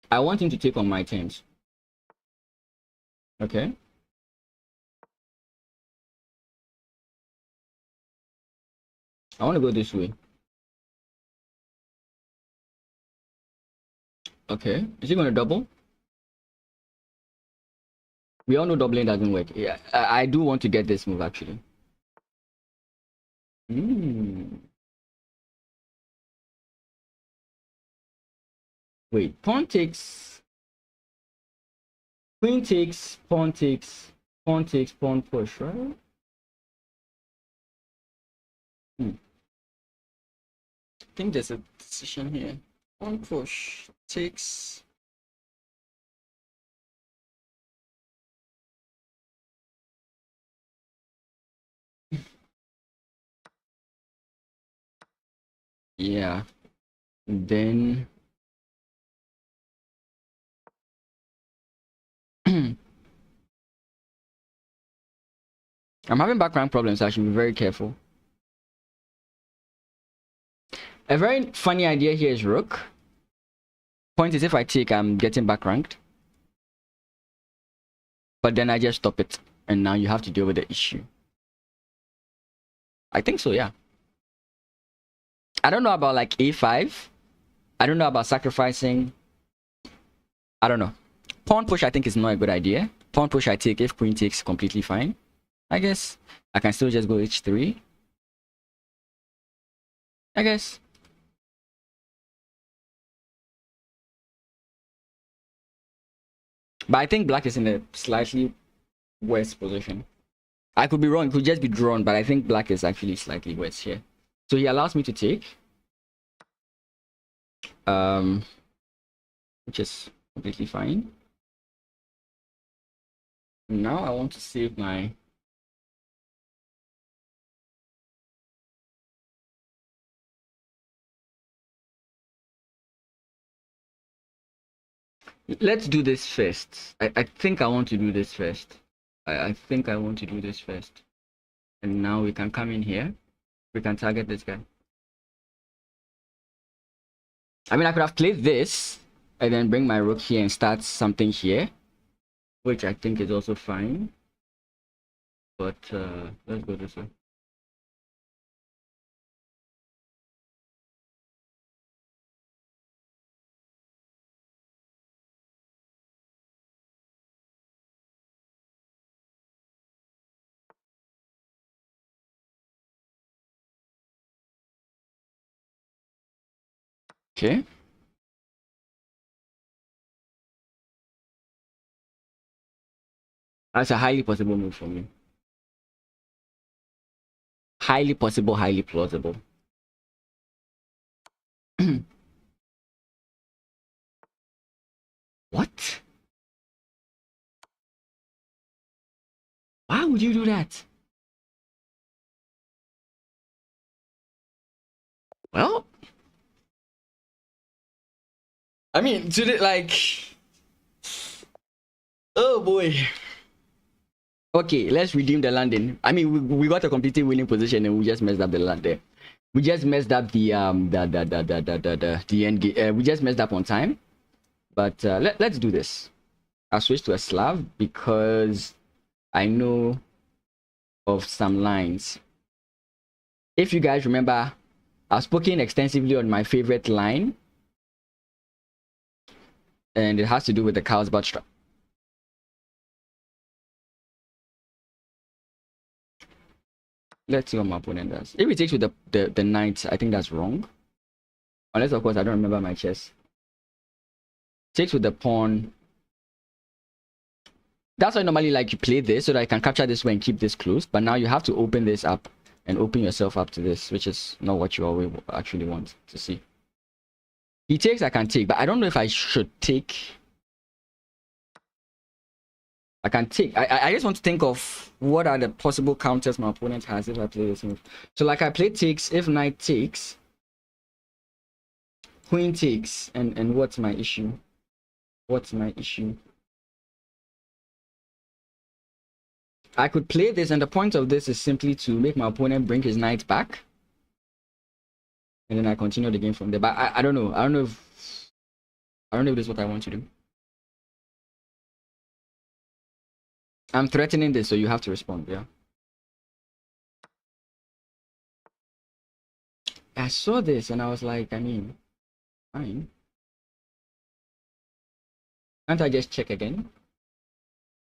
I want him to take on my terms. Okay. I want to go this way. Okay. Is he going to double? We all know doubling doesn't work. Yeah, I do want to get this move, actually. Wait, pawn takes... Queen takes, pawn takes, pawn takes, pawn push, right? I think there's a decision here. Pawn push takes. Yeah. Then I'm having background problems, so I should be very careful. A very funny idea here is rook. Point is, if I take, I'm getting back ranked. But then I just stop it. And now you have to deal with the issue. I think so, yeah. I don't know about like a5. I don't know about sacrificing. I don't know. Pawn push, I think, is not a good idea. Pawn push, I take. If queen takes, completely fine. I guess I can still just go h3. I guess. But I think black is in a slightly worse position. I could be wrong. It could just be drawn. But I think black is actually slightly worse here. So he allows me to take. Which is completely fine. Now I want to save my... Let's do this first. I think I want to do this first. I think I want to do this first. And now we can come in here. We can target this guy. I mean, I could have played this and then bring my rook here and start something here, which I think is also fine. But let's go this way. Okay. That's a highly possible move for me. Highly possible, highly plausible. What? Why would you do that? Well, I mean, today, like, oh boy. Okay, let's redeem the landing. I mean, we got a completely winning position and we just messed up the land there. We just messed up the end game. We just messed up on time. But let's do this. I'll switch to a Slav because I know of some lines. If you guys remember, I've spoken extensively on my favorite line. And it has to do with the Carlsbad strap. Let's see what my opponent does. If he takes with the knight, I think that's wrong. Unless, of course, I don't remember my chess. Takes with the pawn. That's why normally like you play this so that I can capture this way and keep this closed. But now you have to open this up and open yourself up to this, which is not what you always actually want to see. He takes, I can take, but I don't know if I should take. I can take. I just want to think of what are the possible counters my opponent has if I play this move. So like I play takes, if knight takes, queen takes, and what's my issue? What's my issue? I could play this, and the point of this is simply to make my opponent bring his knight back. And then I continue the game from there. But I don't know. I don't know if this is what I want to do. I'm threatening this, so you have to respond, yeah. I saw this and I was like, I mean, fine. Can't I just check again?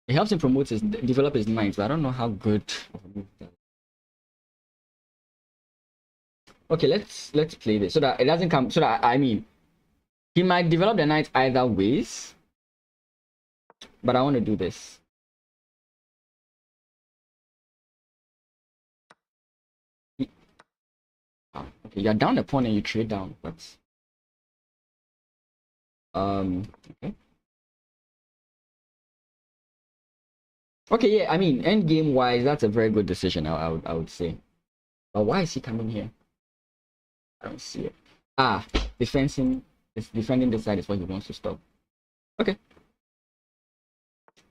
It helps him promote his develop his mind, but I don't know how good of a move that is. Okay, let's play this so that it doesn't come. So that I mean, he might develop the knight either ways. But I want to do this. Oh, okay, you're down a pawn and you trade down, but okay. Okay, yeah, I mean, end game wise, that's a very good decision, I would say. But why is he coming here? I don't see it. Ah, defending the side is what he wants to stop. Okay.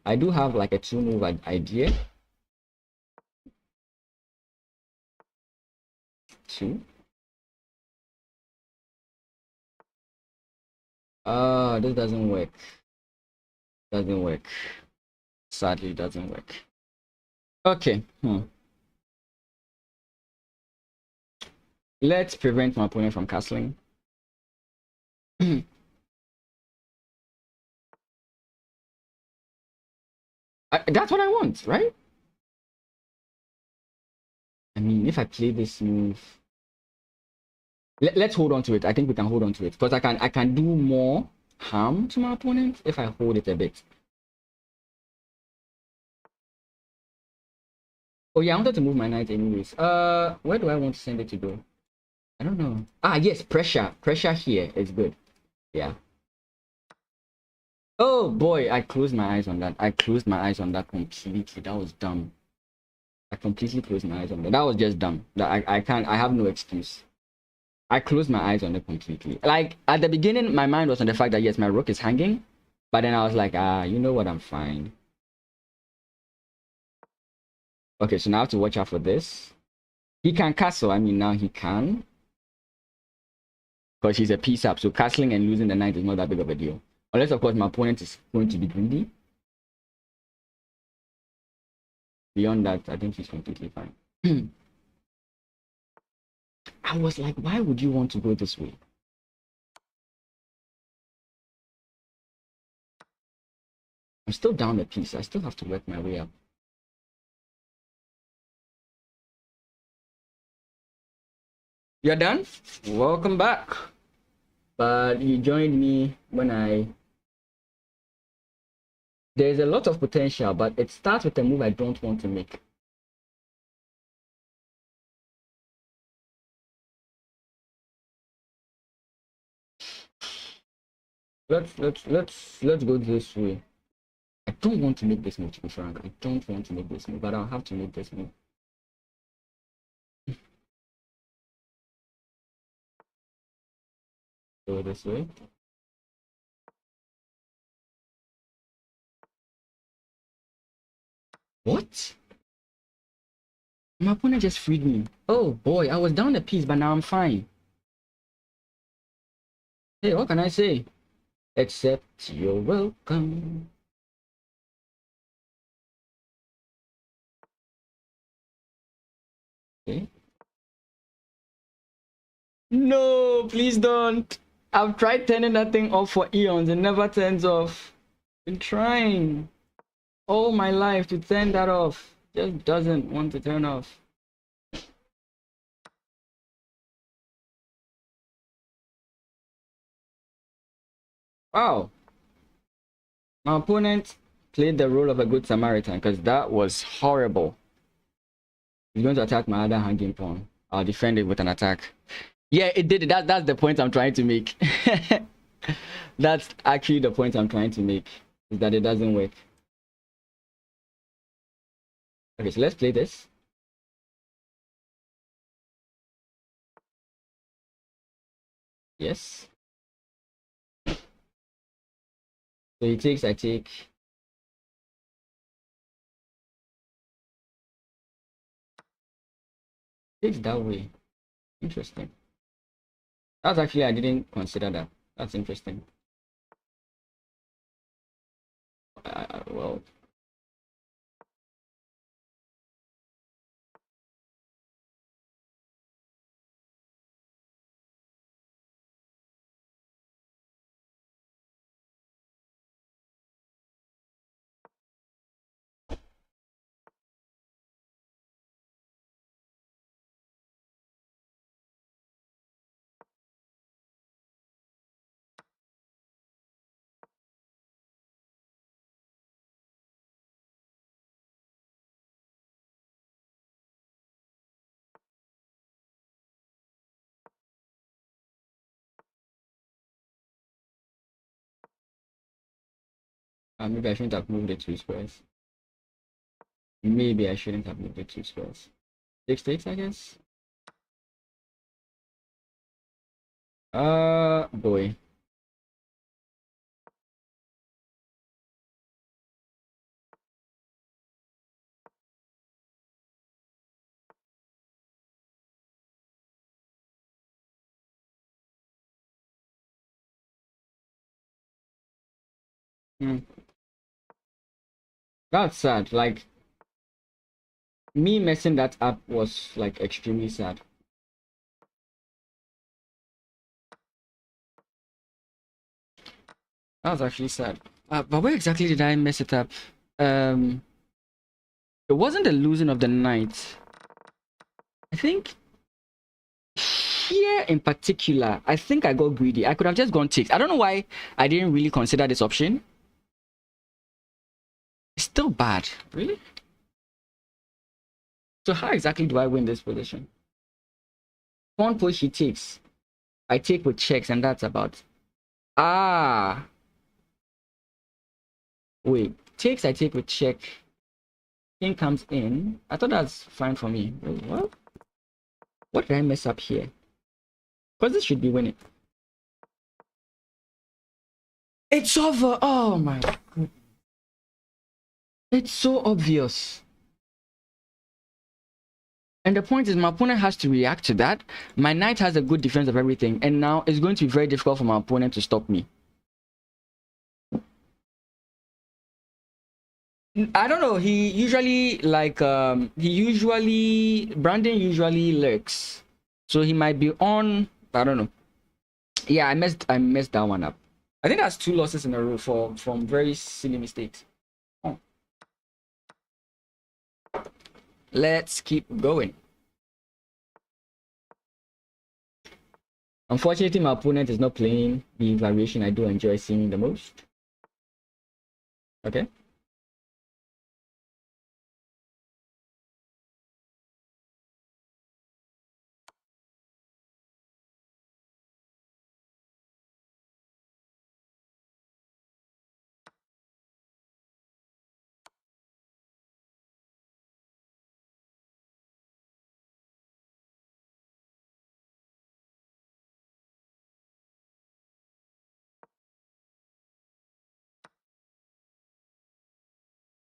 I do have like a 2-move idea. 2. This doesn't work. Doesn't work. Sadly, doesn't work. Okay. Let's prevent my opponent from castling. That's what I want, right? I mean, if I play this move, let's hold on to it. I think we can hold on to it because I can do more harm to my opponent if I hold it a bit. Oh yeah, I wanted to move my knight anyways. Where do I want to send it to go? I don't know. Ah yes, pressure. Pressure here is good. Yeah. Oh boy, I closed my eyes on that. I closed my eyes on that completely. That was dumb. I completely closed my eyes on that. That was just dumb. That I can't. I have no excuse. I closed my eyes on it completely. Like at the beginning, my mind was on the fact that yes, my rook is hanging, but then I was like, you know what? I'm fine. Okay, so now I have to watch out for this. He can castle. I mean, now he can, because he's a piece up. So castling and losing the knight is not that big of a deal, unless of course my opponent is going to be greedy. Beyond that, I think he's completely fine. I was like, why would you want to go this way? I'm still down a piece. I still have to work my way up. You're done? Welcome back. But you joined me when there's a lot of potential, but it starts with a move I don't want to make. Let's go this way. I don't want to make this move, to be frank. I don't want to make this move, but I'll have to make this move. Go this way. What? My opponent just freed me. Oh boy, I was down a piece, but now I'm fine. Hey, what can I say? Except you're welcome. Okay. No, please don't. I've tried turning that thing off for eons. It never turns off. Been trying all my life to turn that off. Just doesn't want to turn off. Wow. My opponent played the role of a good Samaritan because that was horrible. He's going to attack my other hanging pawn. I'll defend it with an attack. Yeah, it did. That's the point I'm trying to make. That's actually the point I'm trying to make, is that it doesn't work. Okay, so let's play this. Yes. So he takes, I take. Takes that way. Interesting. That's actually, I didn't consider that. That's interesting. Well, Maybe I shouldn't have moved the 2 squares. Maybe I shouldn't have moved the 2 squares. 6 takes, I guess. Boy. That's sad. Like, me messing that up was like extremely sad. That was actually sad. But where exactly did I mess it up? It wasn't the losing of the knight. I think here in particular, I think I got greedy. I could have just gone takes. I don't know why I didn't really consider this option. It's still bad. Really? So how exactly do I win this position? Pawn push he takes. I take with checks and that's about. Ah. Wait. Takes I take with check. King comes in. I thought that's fine for me. Wait, what? What did I mess up here? Because this should be winning. It's over. Oh my God. It's so obvious. And the point is, my opponent has to react to that. My knight has a good defense of everything. And now it's going to be very difficult for my opponent to stop me. I don't know. He usually Brandon usually lurks. So he might be on. I don't know. Yeah, I messed that one up. I think that's 2 losses in a row from very silly mistakes. Oh. Let's keep going. Unfortunately, my opponent is not playing the variation I do enjoy seeing the most. Okay.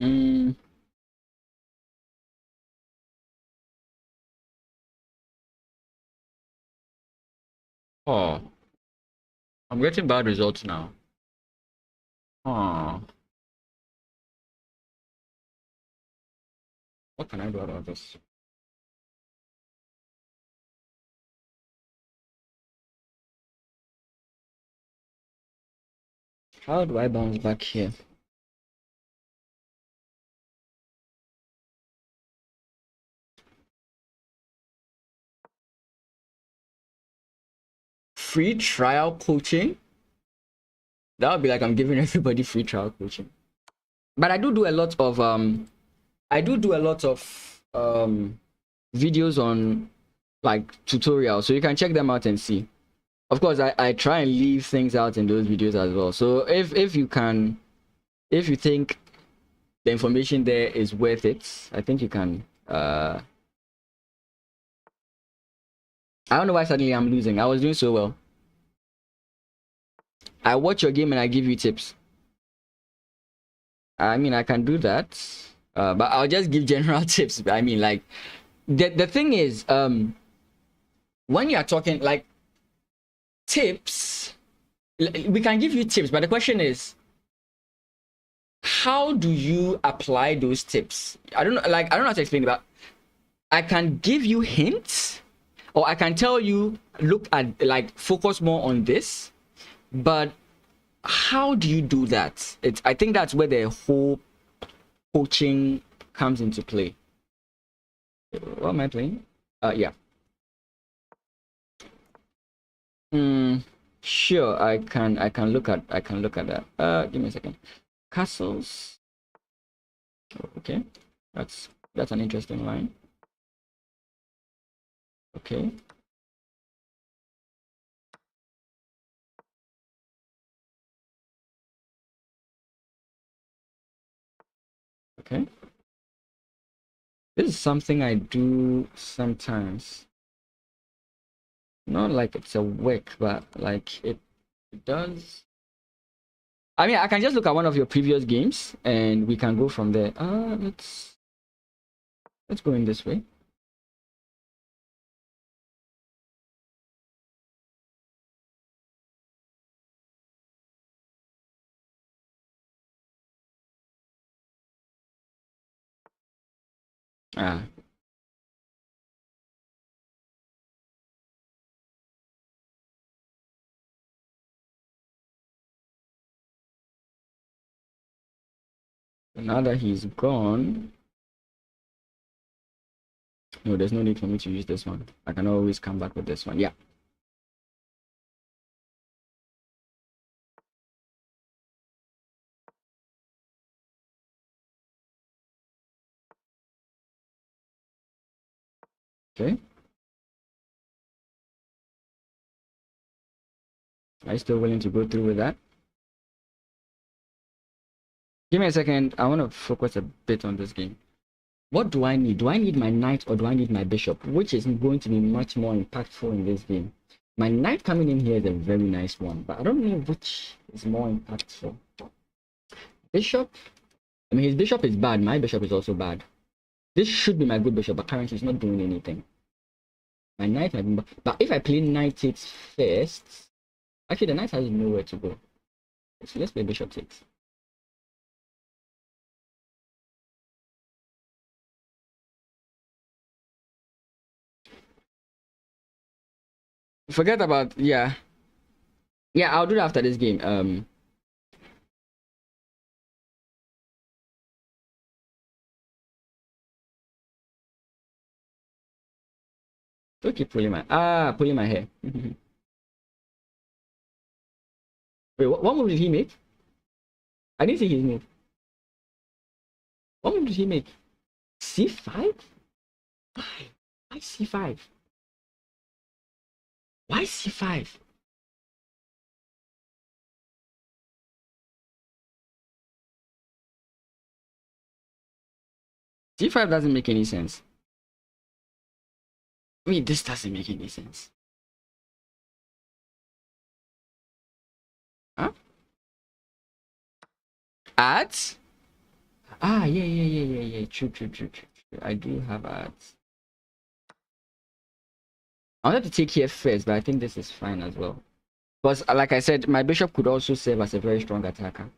Mm. Oh, I'm getting bad results now. Oh, what can I do about this? How do I bounce back here? Free trial coaching? That would be like I'm giving everybody free trial coaching. But I do a lot of videos on like tutorials, so you can check them out and see. Of course, I try and leave things out in those videos as well. So if you think the information there is worth it, I think you can. I don't know why suddenly I'm losing. I was doing so well. I watch your game and I give you tips. I mean, I can do that, but I'll just give general tips. I mean, like the thing is, when you are talking like tips, we can give you tips, but the question is, how do you apply those tips? I don't know, like I don't know how to explain it, but I can give you hints, or I can tell you, look at like focus more on this, but how do you do that? I think that's where the whole coaching comes into play. What am I playing? Yeah. Sure, I can look at that. Give me a second. Castles. Okay. That's an interesting line. Okay. Okay. This is something I do sometimes. Not like it's a work, but like it does. I mean, I can just look at one of your previous games and we can go from there. Let's go in this way. Ah. Now that he's gone, no, there's no need for me to use this one. I can always come back with this one. Yeah. Okay. Are you still willing to go through with that? Give me a second. I want to focus a bit on this game. What do I need? Do I need my knight or do I need my bishop? Which is going to be much more impactful in this game? My knight coming in here is a very nice one, but I don't know which is more impactful. Bishop? I mean, his bishop is bad. My bishop is also bad. This should be my good bishop, but currently it's not doing anything. My knight might be, but if I play knight takes first, actually the knight has nowhere to go. So let's play bishop takes. Forget about, yeah, I'll do that after this game. Don't keep pulling my hair. Wait, what move did he make? I didn't see his move. What move did he make? C5? Why C5? Why C5? C5 doesn't make any sense. I mean, this doesn't make any sense. Huh? Ads? Yeah. True. I do have ads. I wanted to take here first, but I think this is fine as well. Because, like I said, my bishop could also serve as a very strong attacker.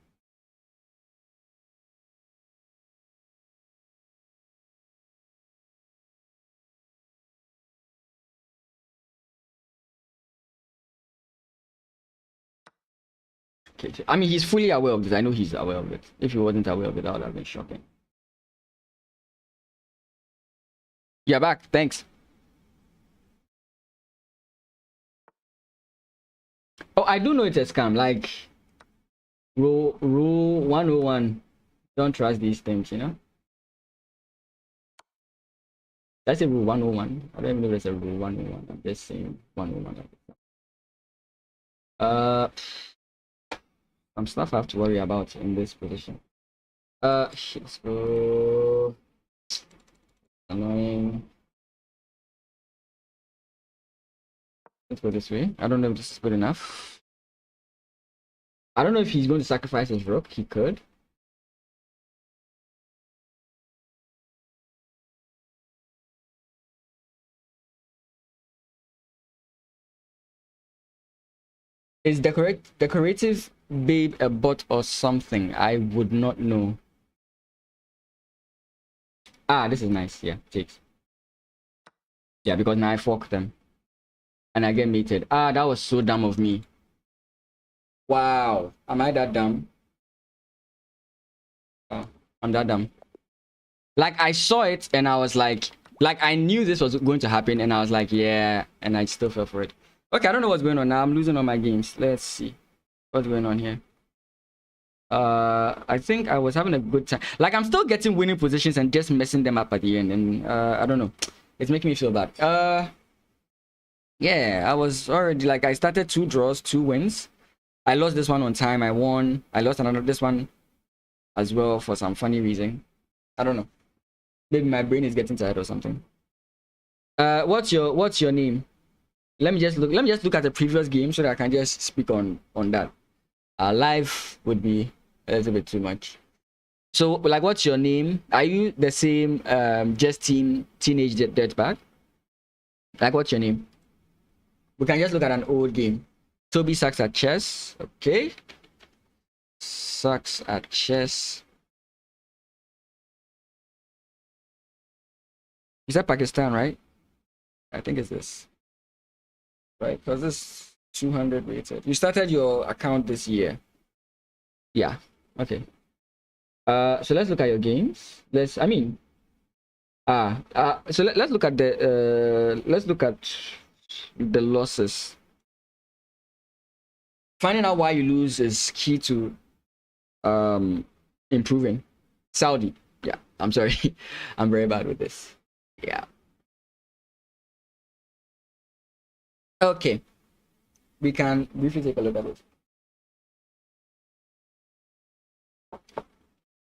Okay, I mean, he's fully aware of this. I know he's aware of it. If he wasn't aware of it, that would have been shocking. You're back. Thanks. Oh, I do know it's a scam. Like, rule 101. Don't trust these things, you know? That's a rule 101. I don't even know if there's a rule 101. I'm just saying 101. Some stuff I have to worry about in this position. Let's go. Annoying. Let's go this way. I don't know if this is good enough. I don't know if he's going to sacrifice his rook. He could. Is decorative babe a bot or something? I would not know. This is nice. Yeah, takes. Yeah, because now I fork them. And I get mated. That was so dumb of me. Wow. Am I that dumb? I'm that dumb. Like, I saw it and I was like I knew this was going to happen and I was like, yeah, and I still fell for it. Okay, I don't know what's going on now. I'm losing all my games. Let's see what's going on here. I think I was having a good time. Like, I'm still getting winning positions and just messing them up at the end, and I don't know, it's making me feel bad. Yeah, I was already like, I started 2 draws, 2 wins. I lost this one on time. I won. I lost this one as well for some funny reason. I don't know. Maybe my brain is getting tired or something. What's your name? Let me just look at the previous game so that I can just speak on that. Live would be a little bit too much. So, like, what's your name? Are you the same just teenage dirtbag? Like, what's your name? We can just look at an old game. Toby sucks at chess. Okay. Sucks at chess. Is that Pakistan, right? I think it's this. Right? Because this 200 rated. You started your account this year. Yeah. Okay. So let's look at your games. So let's look at the losses. Finding out why you lose is key to improving. Saudi. Yeah, I'm sorry. I'm very bad with this. Yeah. Okay. We can briefly take a look at it.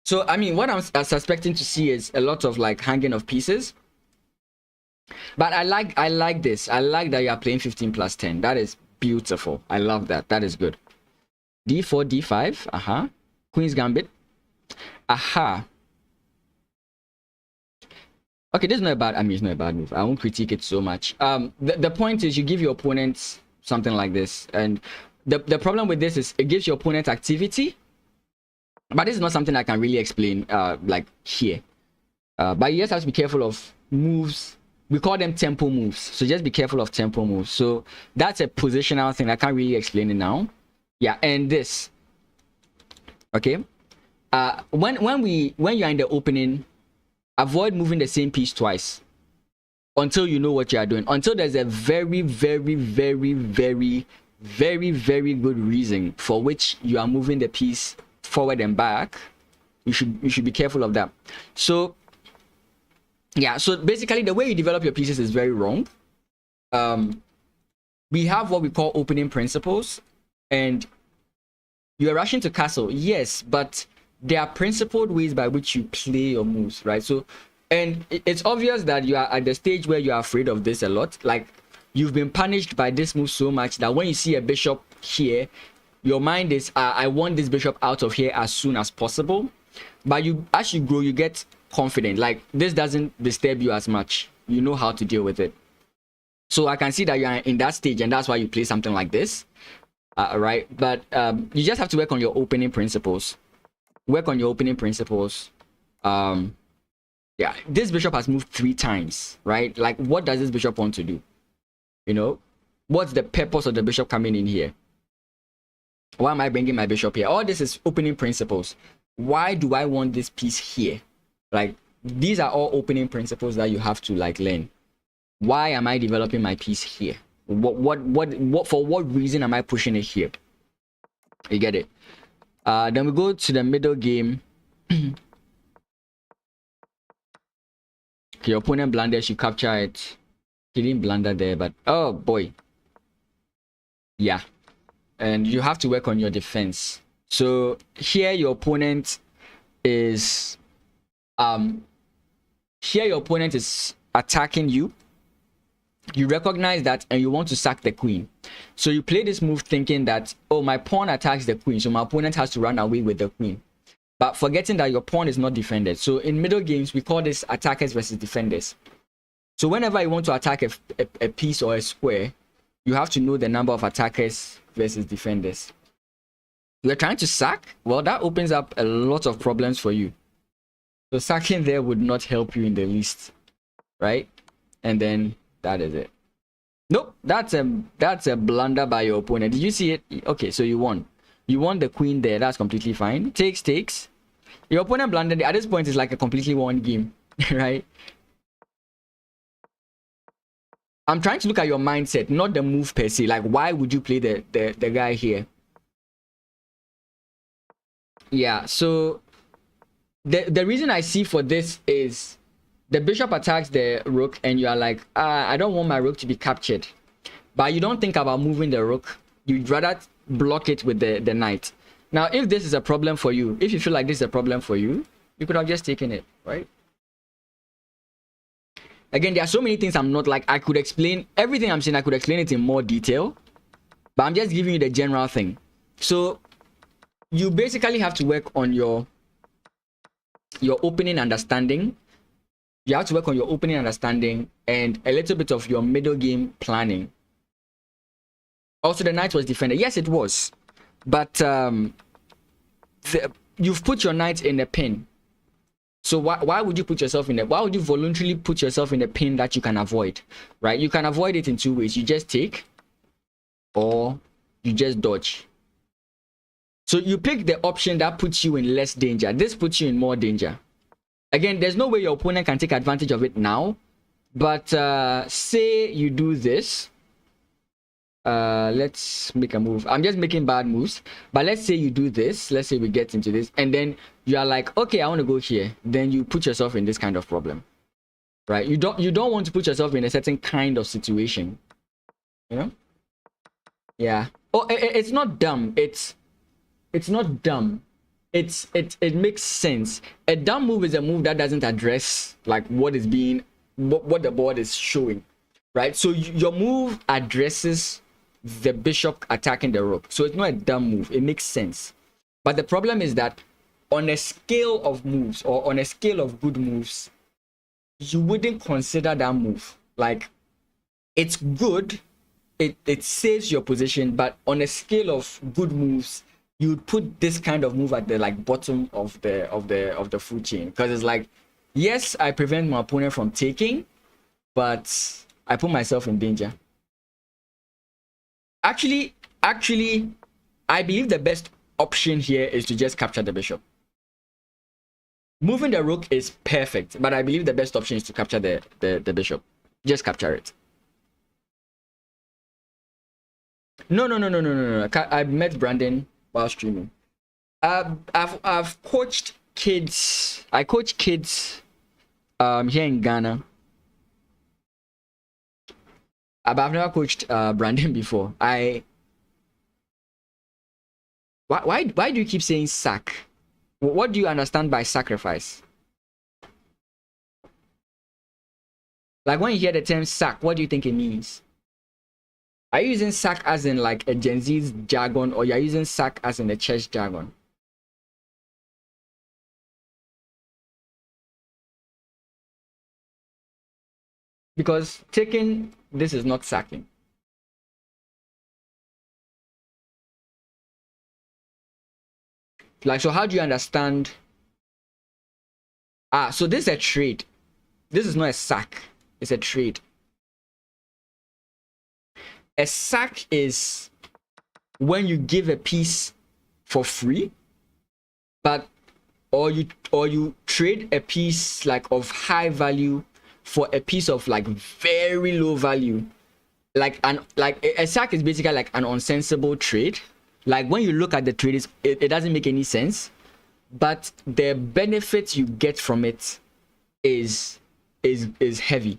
So, I mean, what I'm suspecting to see is a lot of like hanging of pieces. But I like this. I like that you are playing 15 plus 10. That is beautiful. I love that. That is good. D4, D5. Queen's Gambit. Okay, this is not a bad. I mean, it's not a bad move. I won't critique it so much. The point is you give your opponent something like this, and the problem with this is it gives your opponent activity. But this is not something I can really explain like here. But you just have to be careful of moves. We call them tempo moves. So just be careful of tempo moves. So that's a positional thing. I can't really explain it now. Yeah, and this. Okay. When you're in the opening, avoid moving the same piece twice until you know what you are doing. Until there's a very, very, very, very, very, very good reason for which you are moving the piece forward and back. You should be careful of that. So yeah, so basically the way you develop your pieces is very wrong. We have what we call opening principles, and you are rushing to castle, yes, but there are principled ways by which you play your moves, right? So, and it's obvious that you are at the stage where you are afraid of this a lot. Like, you've been punished by this move so much that when you see a bishop here, your mind is, I want this bishop out of here as soon as possible. But as you grow, you get confident. Like, this doesn't disturb you as much. You know how to deal with it. So I can see that you are in that stage, and that's why you play something like this, right? But you just have to work on your opening principles. Work on your opening principles. Yeah, this bishop has moved 3 times, right? Like, what does this bishop want to do? You know, what's the purpose of the bishop coming in here? Why am I bringing my bishop here? All this is opening principles. Why do I want this piece here? Like, these are all opening principles that you have to like learn. Why am I developing my piece here? What for what reason am I pushing it here? You get it? Then we go to the middle game. Okay, your opponent blunders, you capture it. He didn't blunder there, but oh boy. Yeah. And you have to work on your defense. So here your opponent is attacking you. You recognize that and you want to sack the queen. So you play this move thinking that, oh, my pawn attacks the queen, so my opponent has to run away with the queen. But forgetting that your pawn is not defended. So in middle games, we call this attackers versus defenders. So whenever you want to attack a piece or a square, you have to know the number of attackers versus defenders. You're trying to sack? Well, that opens up a lot of problems for you. So sacking there would not help you in the least, right? And then that is it. Nope, that's a blunder by your opponent. Did you see it? Okay, so you won. You won the queen there. That's completely fine. Takes. Your opponent blundered. At this point, it's like a completely won game, right? I'm trying to look at your mindset, not the move per se. Like, why would you play the guy here? Yeah, so the reason I see for this is the bishop attacks the rook and you are like, I don't want my rook to be captured. But you don't think about moving the rook. You'd rather block it with the knight. Now, if this is a problem for you, if you feel like this is a problem for you, You could have just taken it, right? Again, there are so many things I'm not like, I could explain everything I'm saying, I could explain it in more detail, but I'm just giving you the general thing. So you basically have to work on your opening understanding. You have to work on your opening understanding and a little bit of your middle game planning. Also, the knight was defended. Yes, it was. But you've put your knight in a pin. So why would you put yourself in it? Why would you voluntarily put yourself in a pin that you can avoid? Right? You can avoid it in two ways. You just take or you just dodge. So you pick the option that puts you in less danger. This puts you in more danger. Again, there's no way your opponent can take advantage of it now. But say you do this. Let's make a move. I'm just making bad moves. But let's say you do this. Let's say we get into this. And then you are like, okay, I want to go here. Then you put yourself in this kind of problem. Right? You don't want to put yourself in a certain kind of situation. You know? Yeah. Oh, it's not dumb. It's not dumb. It makes sense. A dumb move is a move that doesn't address like what the board is showing, right? So your move addresses the bishop attacking the rook. So it's not a dumb move. It makes sense. But the problem is that on a scale of moves or on a scale of good moves, you wouldn't consider that move. Like, it's good. It saves your position, but on a scale of good moves, you'd put this kind of move at the like bottom of the food chain, because it's like, yes, I prevent my opponent from taking, but I put myself in danger. Actually, I believe the best option here is to just capture the bishop. Moving the rook is perfect, but I believe the best option is to capture the bishop. Just capture it. No. I met Brandon while streaming. I've coached kids. I coach kids here in Ghana. But I've never coached Brandon before. Why do you keep saying sack? What do you understand by sacrifice? Like, when you hear the term sack, what do you think it means? Are you using sack as in like a Gen Z's jargon, or you're using sack as in a church jargon? Because taking this is not sacking. Like, so how do you understand? So this is a trade. This is not a sack. It's a trade. A sack is when you give a piece for free, but or you trade a piece like of high value for a piece of like very low value. Like a sack is basically like an unsensible trade. Like, when you look at the trade, it doesn't make any sense, but the benefit you get from it is heavy,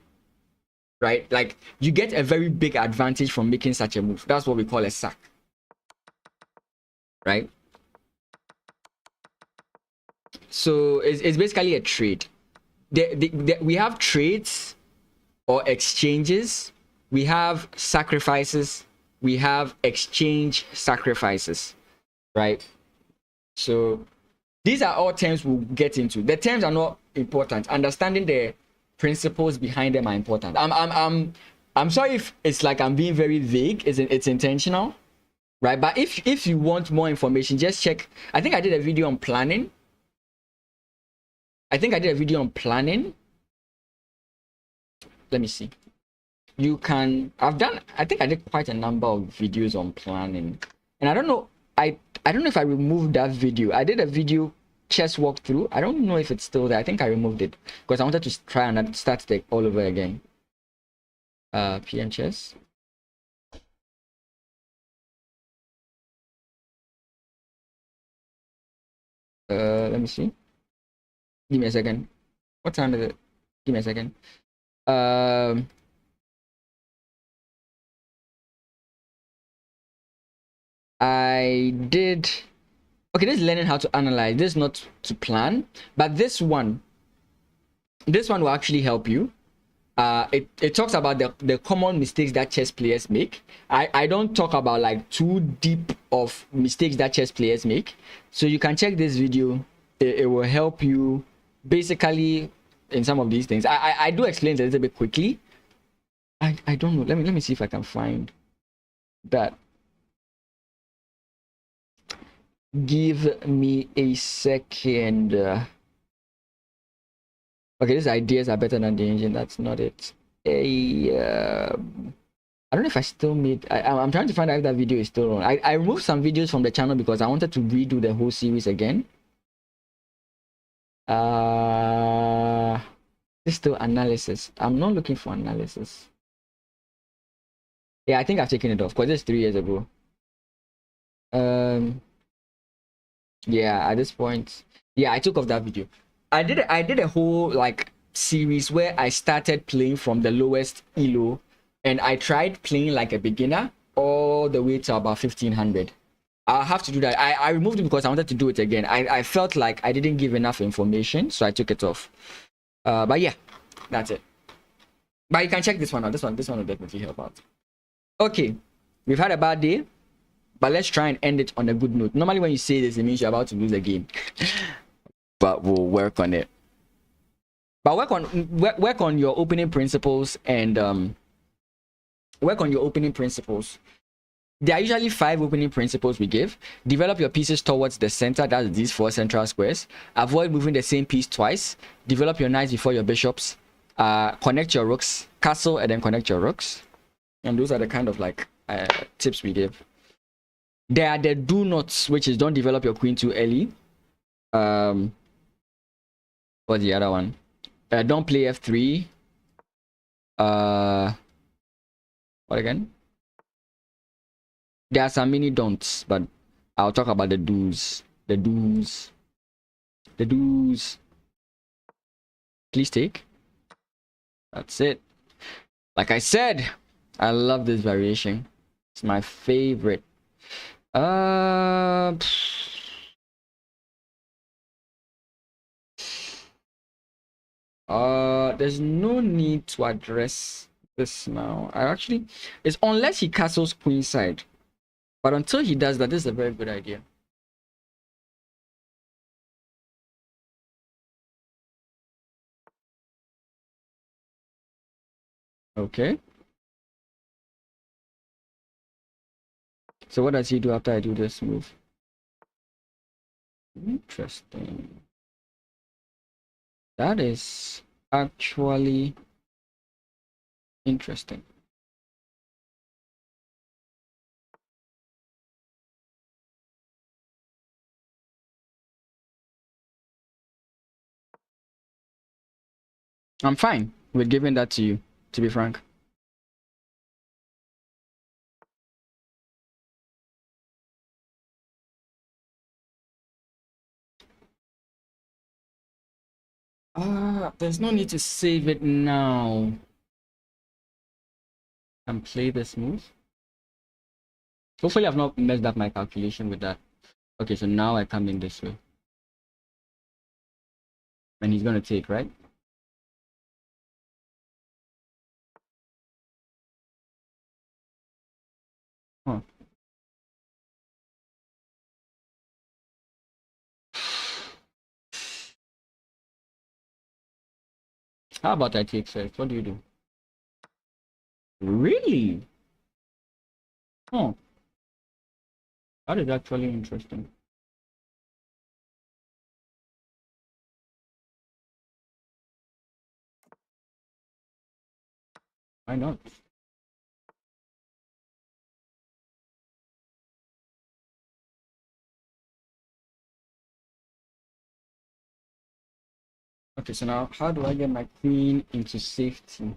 right? Like, you get a very big advantage from making such a move. That's what we call a sack, right? So it's basically a trade. We have trades or exchanges. We have sacrifices. We have exchange sacrifices, right? So these are all terms we'll get into. The terms are not important. Understanding the principles behind them are important. I'm sorry if it's like I'm being very vague. It's intentional, right? But if you want more information, just check. I think I did a video on planning. Let me see. You can, I think I did quite a number of videos on planning, and I don't know if I removed that video. I did a video chess walkthrough. I don't know if it's still there. I think I removed it because I wanted to try and start it all over again. PM chess. Let me see. Give me a second. What time is it? Give me a second. I did Okay, this is learning how to analyze. This is not to plan, but this one will actually help you. It talks about the common mistakes that chess players make. I don't talk about like too deep of mistakes that chess players make. So you can check this video. It will help you basically in some of these things. I do explain it a little bit quickly. I don't know. Let me see if I can find that. Give me a second. Okay, these ideas are better than the engine. That's not it. I don't know if I still made. I'm trying to find out if that video is still on. I removed some videos from the channel because I wanted to redo the whole series again. This is still analysis. I'm not looking for analysis. Yeah, I think I've taken it off because it's 3 years ago. Yeah, at this point, yeah, I took off that video. I did a whole like series where I started playing from the lowest ELO, and I tried playing like a beginner all the way to about 1500. I'll have to do that. I removed it because I wanted to do it again. I felt like I didn't give enough information, so I took it off. But yeah, that's it. But you can check this one out. This one will definitely help out. Okay, we've had a bad day, but let's try and end it on a good note. Normally when you say this, it means you're about to lose a game. But we'll work on it. But work on your opening principles and work on your opening principles. There are usually 5 opening principles we give. Develop your pieces towards the center. That's these 4 central squares. Avoid moving the same piece twice. Develop your knights before your bishops. Connect your rooks. Castle and then connect your rooks. And those are the kind of like tips we give. There are the do nots, which is don't develop your queen too early. What's the other one? Don't play f3. What again? There are some mini don'ts, but I'll talk about the do's. The do's. The do's. Please take. That's it. Like I said, I love this variation. It's my favorite. There's no need to address this now. It's unless he castles queenside. But until he does that, this is a very good idea. Okay. So what does he do after I do this move? Interesting. That is actually interesting. I'm fine with giving that to you, to be frank. There's no need to save it now. And play this move. Hopefully I've not messed up my calculation with that. Okay, so now I come in this way. And he's gonna take, right? Huh. How about I take first? What do you do? Really? Oh. That is actually interesting. Why not? Okay, so now how do I get my queen into safety?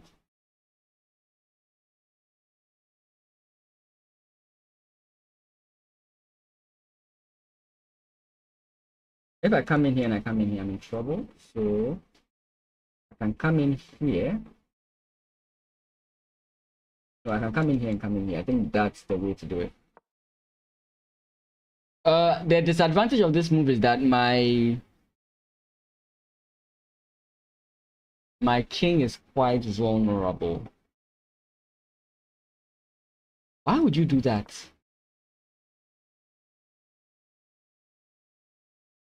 If I come in here and I come in here, I'm in trouble. So I can come in here. So I can come in here and come in here. I think that's the way to do it. The disadvantage of this move is that my king is quite vulnerable. Why would you do that?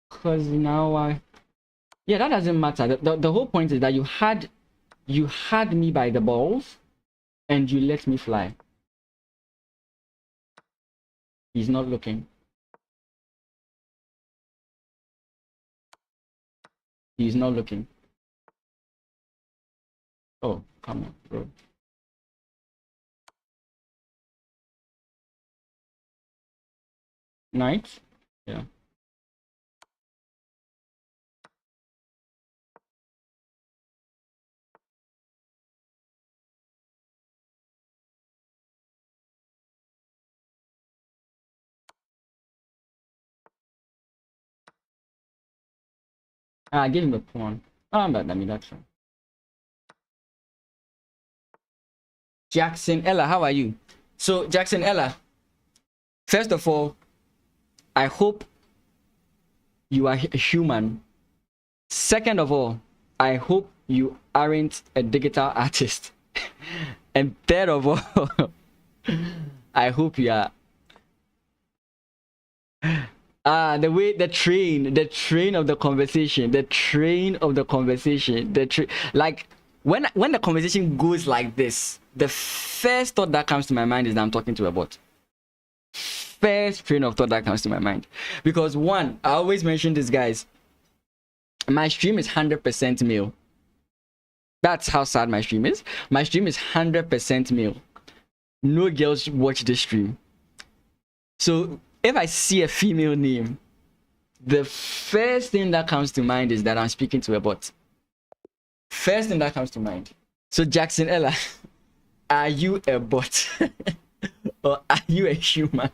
Because now yeah, that doesn't matter. The whole point is that you had me by the balls and you let me fly. He's not looking. He's not looking. Oh, come on, bro. Knight? Yeah. I gave him a pawn. But I mean, that's fine. Jackson Ella, how are you? So, Jackson Ella, first of all, I hope you are a human. Second of all, I hope you aren't a digital artist. And third of all, I hope you are. The train of the conversation, like when the conversation goes like this, the first thought that comes to my mind is that I'm talking to a bot. First train of thought that comes to my mind, because one, I always mention this, guys, my stream is 100% male. That's how sad my stream is. My stream is 100% male. No girls watch this stream. So if I see a female name, the first thing that comes to mind is that I'm speaking to a bot. First thing that comes to mind. So Jackson Ella, are you a bot? Or are you a human?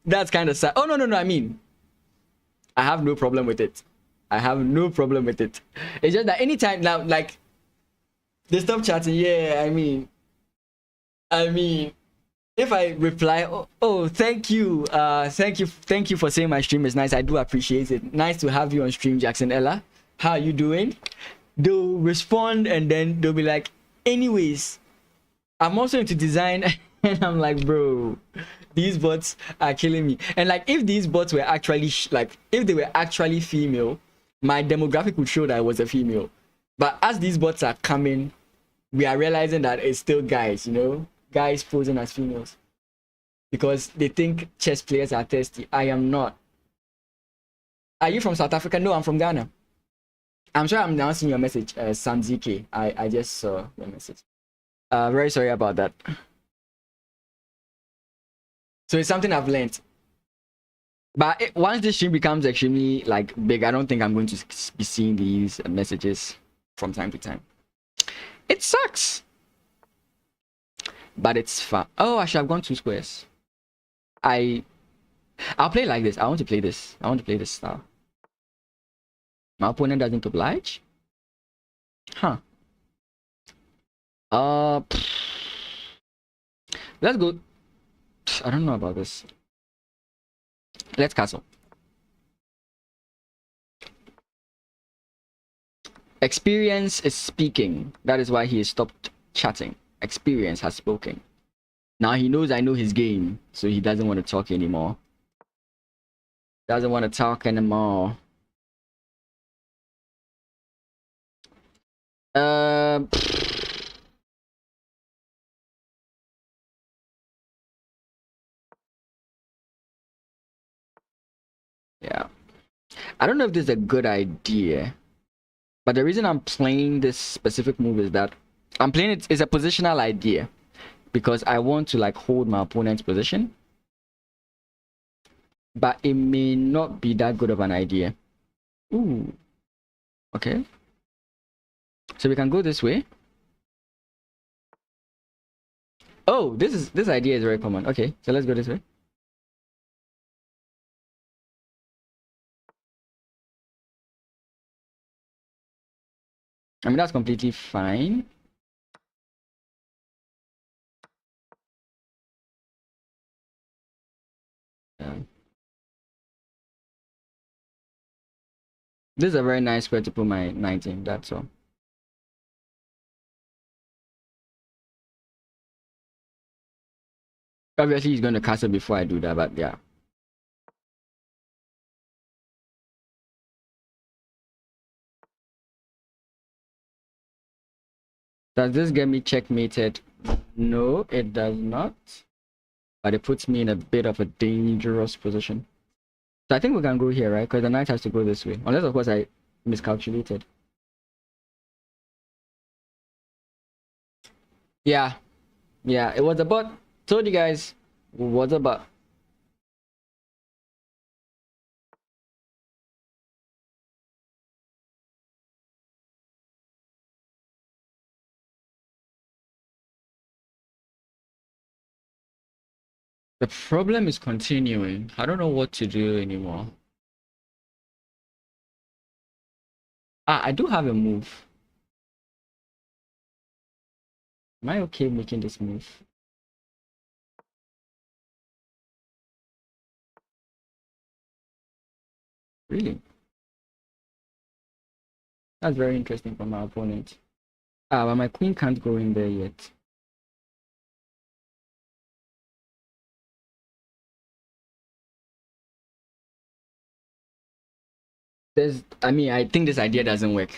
That's kind of sad. Oh, no. I mean, I have no problem with it. It's just that anytime now, like, they stop chatting. Yeah, I mean, if I reply, oh, thank you for saying my stream is nice. I do appreciate it. Nice to have you on stream, Jackson Ella. How are you doing? They'll respond and then they'll be like, anyways, I'm also into design. And I'm like, bro, these bots are killing me. And like, if these bots were actually if they were actually female, my demographic would show that I was a female. But as these bots are coming, we are realizing that it's still guys, guys posing as females, because they think chess players are thirsty. I am not. Are you from South Africa? No, I'm from Ghana. I'm sure I'm now seeing your message, Sam ZK. I just saw your message. Very sorry about that. So it's something I've learned. But once this stream becomes extremely like big, I don't think I'm going to be seeing these messages from time to time. It sucks, but it's fun. Oh, I should have gone 2 squares. I'll play like this. I want to play this style. My opponent doesn't oblige. Huh. Let's go. I don't know about this. Let's castle. Experience is speaking. That is why he has stopped chatting. Experience has spoken. Now he knows I know his game, so he doesn't want to talk anymore. Yeah. I don't know if this is a good idea, but the reason I'm playing this specific move is that I'm playing it is a positional idea, because I want to like hold my opponent's position, but it may not be that good of an idea. Ooh. Okay. So we can go this way. Oh, this idea is very common. Okay, so let's go this way. I mean, that's completely fine. This is a very nice square to put my 19. That's all. Obviously, he's going to castle before I do that, but yeah. Does this get me checkmated? No, it does not. But it puts me in a bit of a dangerous position. So I think we can go here, right? Because the knight has to go this way. Unless, of course, I miscalculated. Yeah. Yeah, it was about... Told you guys, it was about... The problem is continuing. I don't know what to do anymore. Ah, I do have a move. Am I okay making this move? Really? That's very interesting for my opponent. Ah, but my queen can't go in there yet. I mean, I think this idea doesn't work.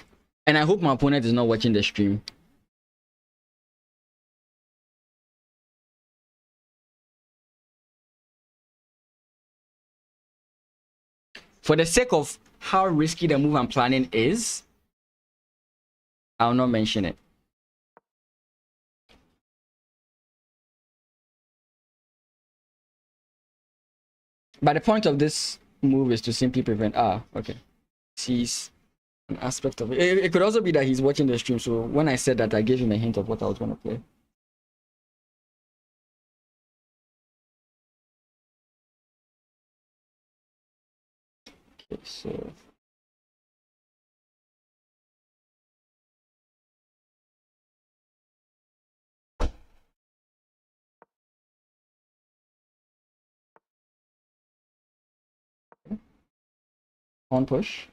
And I hope my opponent is not watching the stream. For the sake of how risky the move I'm planning is, I'll not mention it. But the point of this move is to simply prevent... Ah, okay. Sees an aspect of it. It could also be that he's watching the stream, so when I said that, I gave him a hint of what I was going to play. Okay, so... pawn push.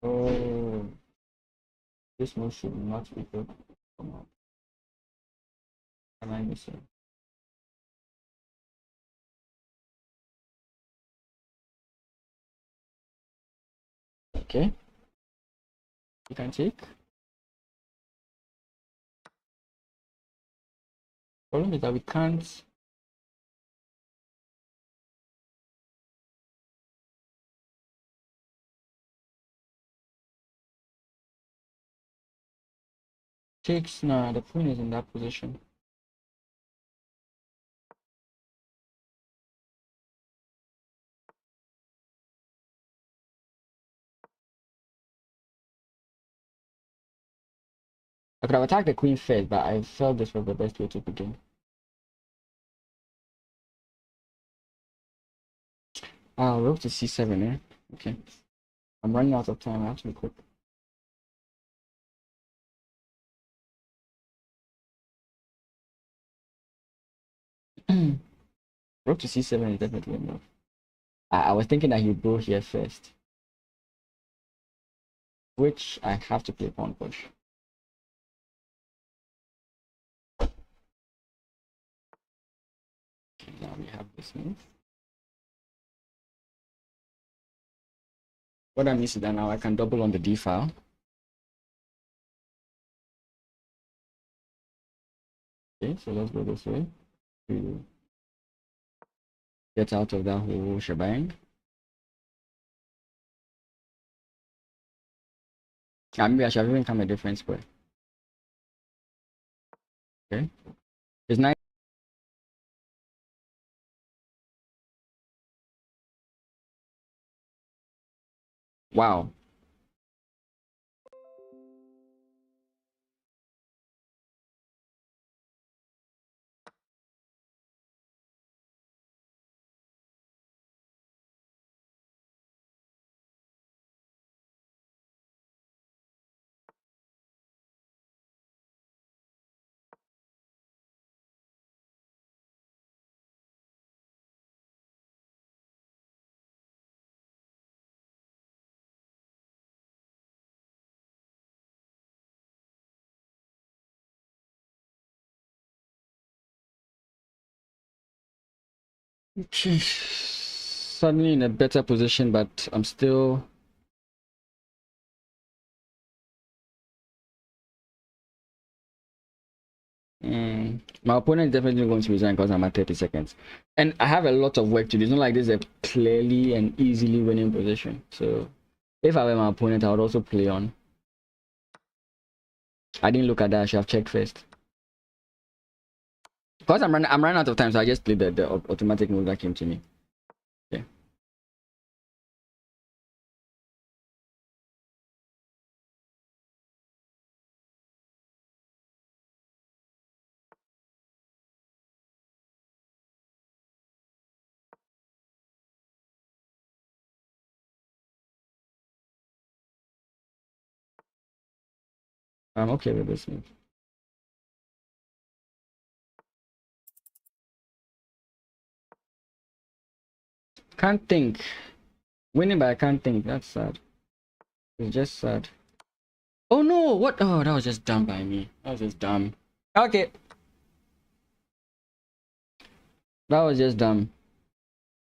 Oh, this move should not be good. Come on. Am I missing? Okay. You can take. Problem is that we can't. Takes. Nah, the queen is in that position. I could have attacked the queen first, but I felt this was the best way to begin. Ah, rook to c7, eh? Okay. I'm running out of time. I have to be quick. Rook to c7 is definitely enough. I was thinking that he'd go here first, which I have to play pawn push. Okay, now we have this move. What that means is that now I can double on the d file. Okay, so let's go this way to get out of that whole shebang. Maybe I should have even come a different square. Okay. It's nice. Wow. Okay. Suddenly in a better position, but I'm still. My opponent is definitely going to resign because I'm at 30 seconds. And I have a lot of work to do. It's not like this is a clearly and easily winning position. So if I were my opponent, I would also play on. I didn't look at that. I should have checked first. Because I'm running out of time, so I just played the automatic move that came to me. Okay. I'm okay with this move. Can't think. Winning, but I can't think. That's sad. It's just sad. Oh no! What? Oh, that was just dumb by me. That was just dumb. Okay. That was just dumb.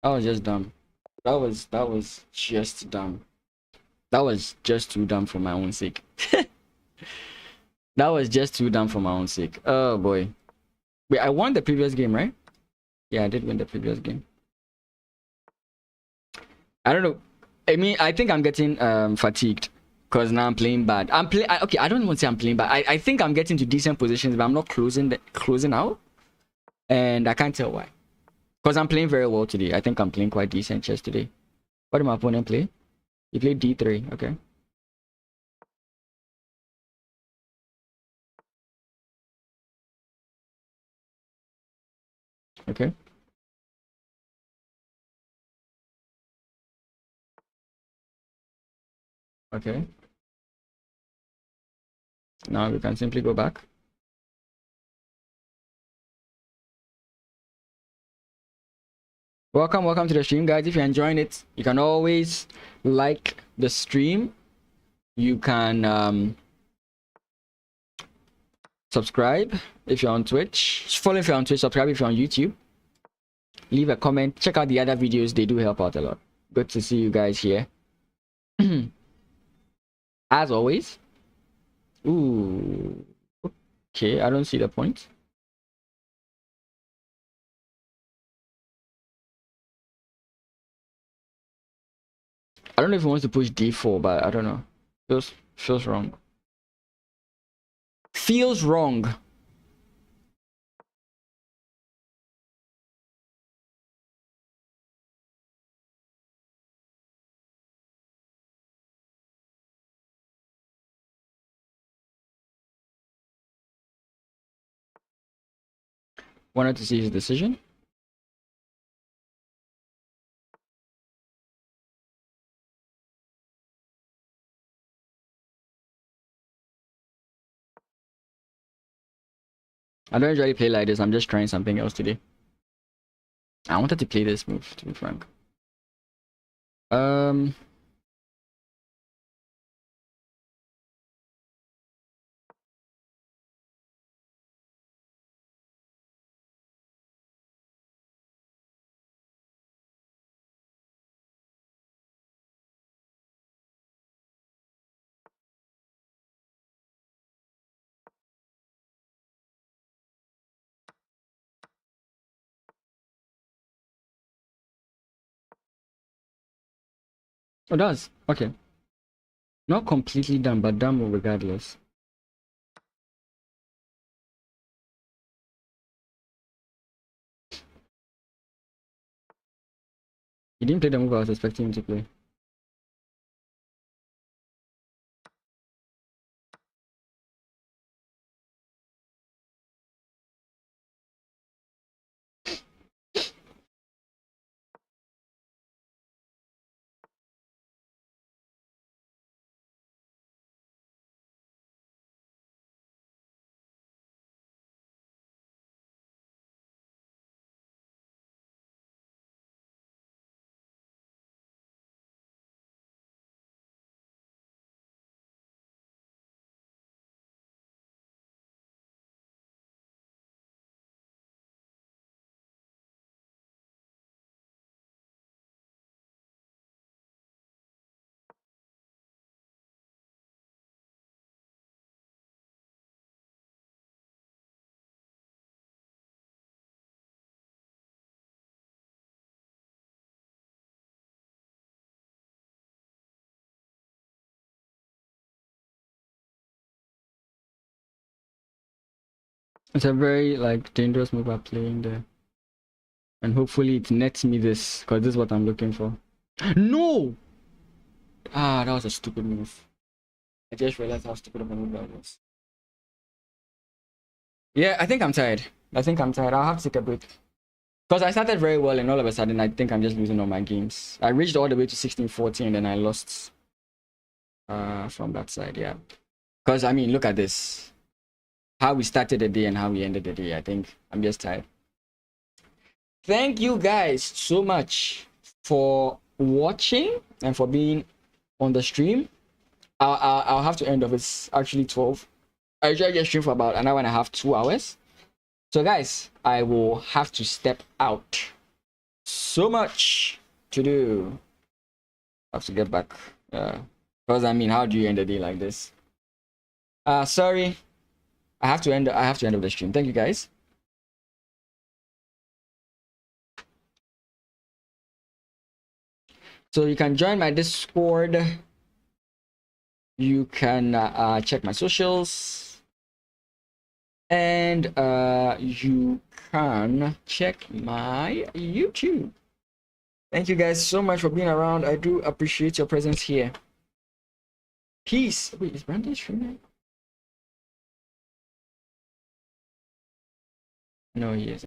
That was just dumb. That was just dumb. That was just too dumb for my own sake. That was just too dumb for my own sake. Oh boy. Wait, I won the previous game, right? Yeah, I did win the previous game. I don't know. I mean, I think I'm getting fatigued because now I'm playing bad. Okay, I don't want to say I'm playing bad. I think I'm getting to decent positions, but I'm not closing out, and I can't tell why. Because I'm playing very well today. I think I'm playing quite decent chess today. What did my opponent play? He played d3. Okay. Okay. Okay. Now we can simply go back. Welcome to the stream, guys. If you're enjoying it, you can always like the stream. You can subscribe if you're on Twitch. Follow if you're on Twitch. Subscribe if you're on YouTube. Leave a comment. Check out the other videos. They do help out a lot. Good to see you guys here. As always. Ooh. Okay, I don't see the point. I don't know if he wants to push d4, but I don't know. Feels wrong. Feels wrong. Wanted to see his decision. I don't usually play like this. I'm just trying something else today. I wanted to play this move, to be frank. Um. Oh, it does. Okay. Not completely done, but done regardless. He didn't play the move I was expecting him to play. It's a very like dangerous move I'm playing there. And hopefully it nets me this, because this is what I'm looking for. No! Ah, that was a stupid move. I just realized how stupid of a move that was. Yeah, I think I'm tired. I'll have to take a break. Because I started very well and all of a sudden I think I'm just losing all my games. I reached all the way to 16-14 and then I lost from that side, yeah. Because I mean, look at this. How we started the day and how we ended the day. I think I'm just tired. Thank you guys so much for watching and for being on the stream. I'll have to end off. It's actually 12. I usually just stream for about an hour and a half, 2 hours. So guys, I will have to step out. So much to do. I have to get back. Because I mean, how do you end a day like this? Sorry. I have to end up the stream. Thank you guys. So you can join my Discord. You can check my socials. And you can check my YouTube. Thank you guys so much for being around. I do appreciate your presence here. Peace. Wait, is Brandon streaming? No, he isn't.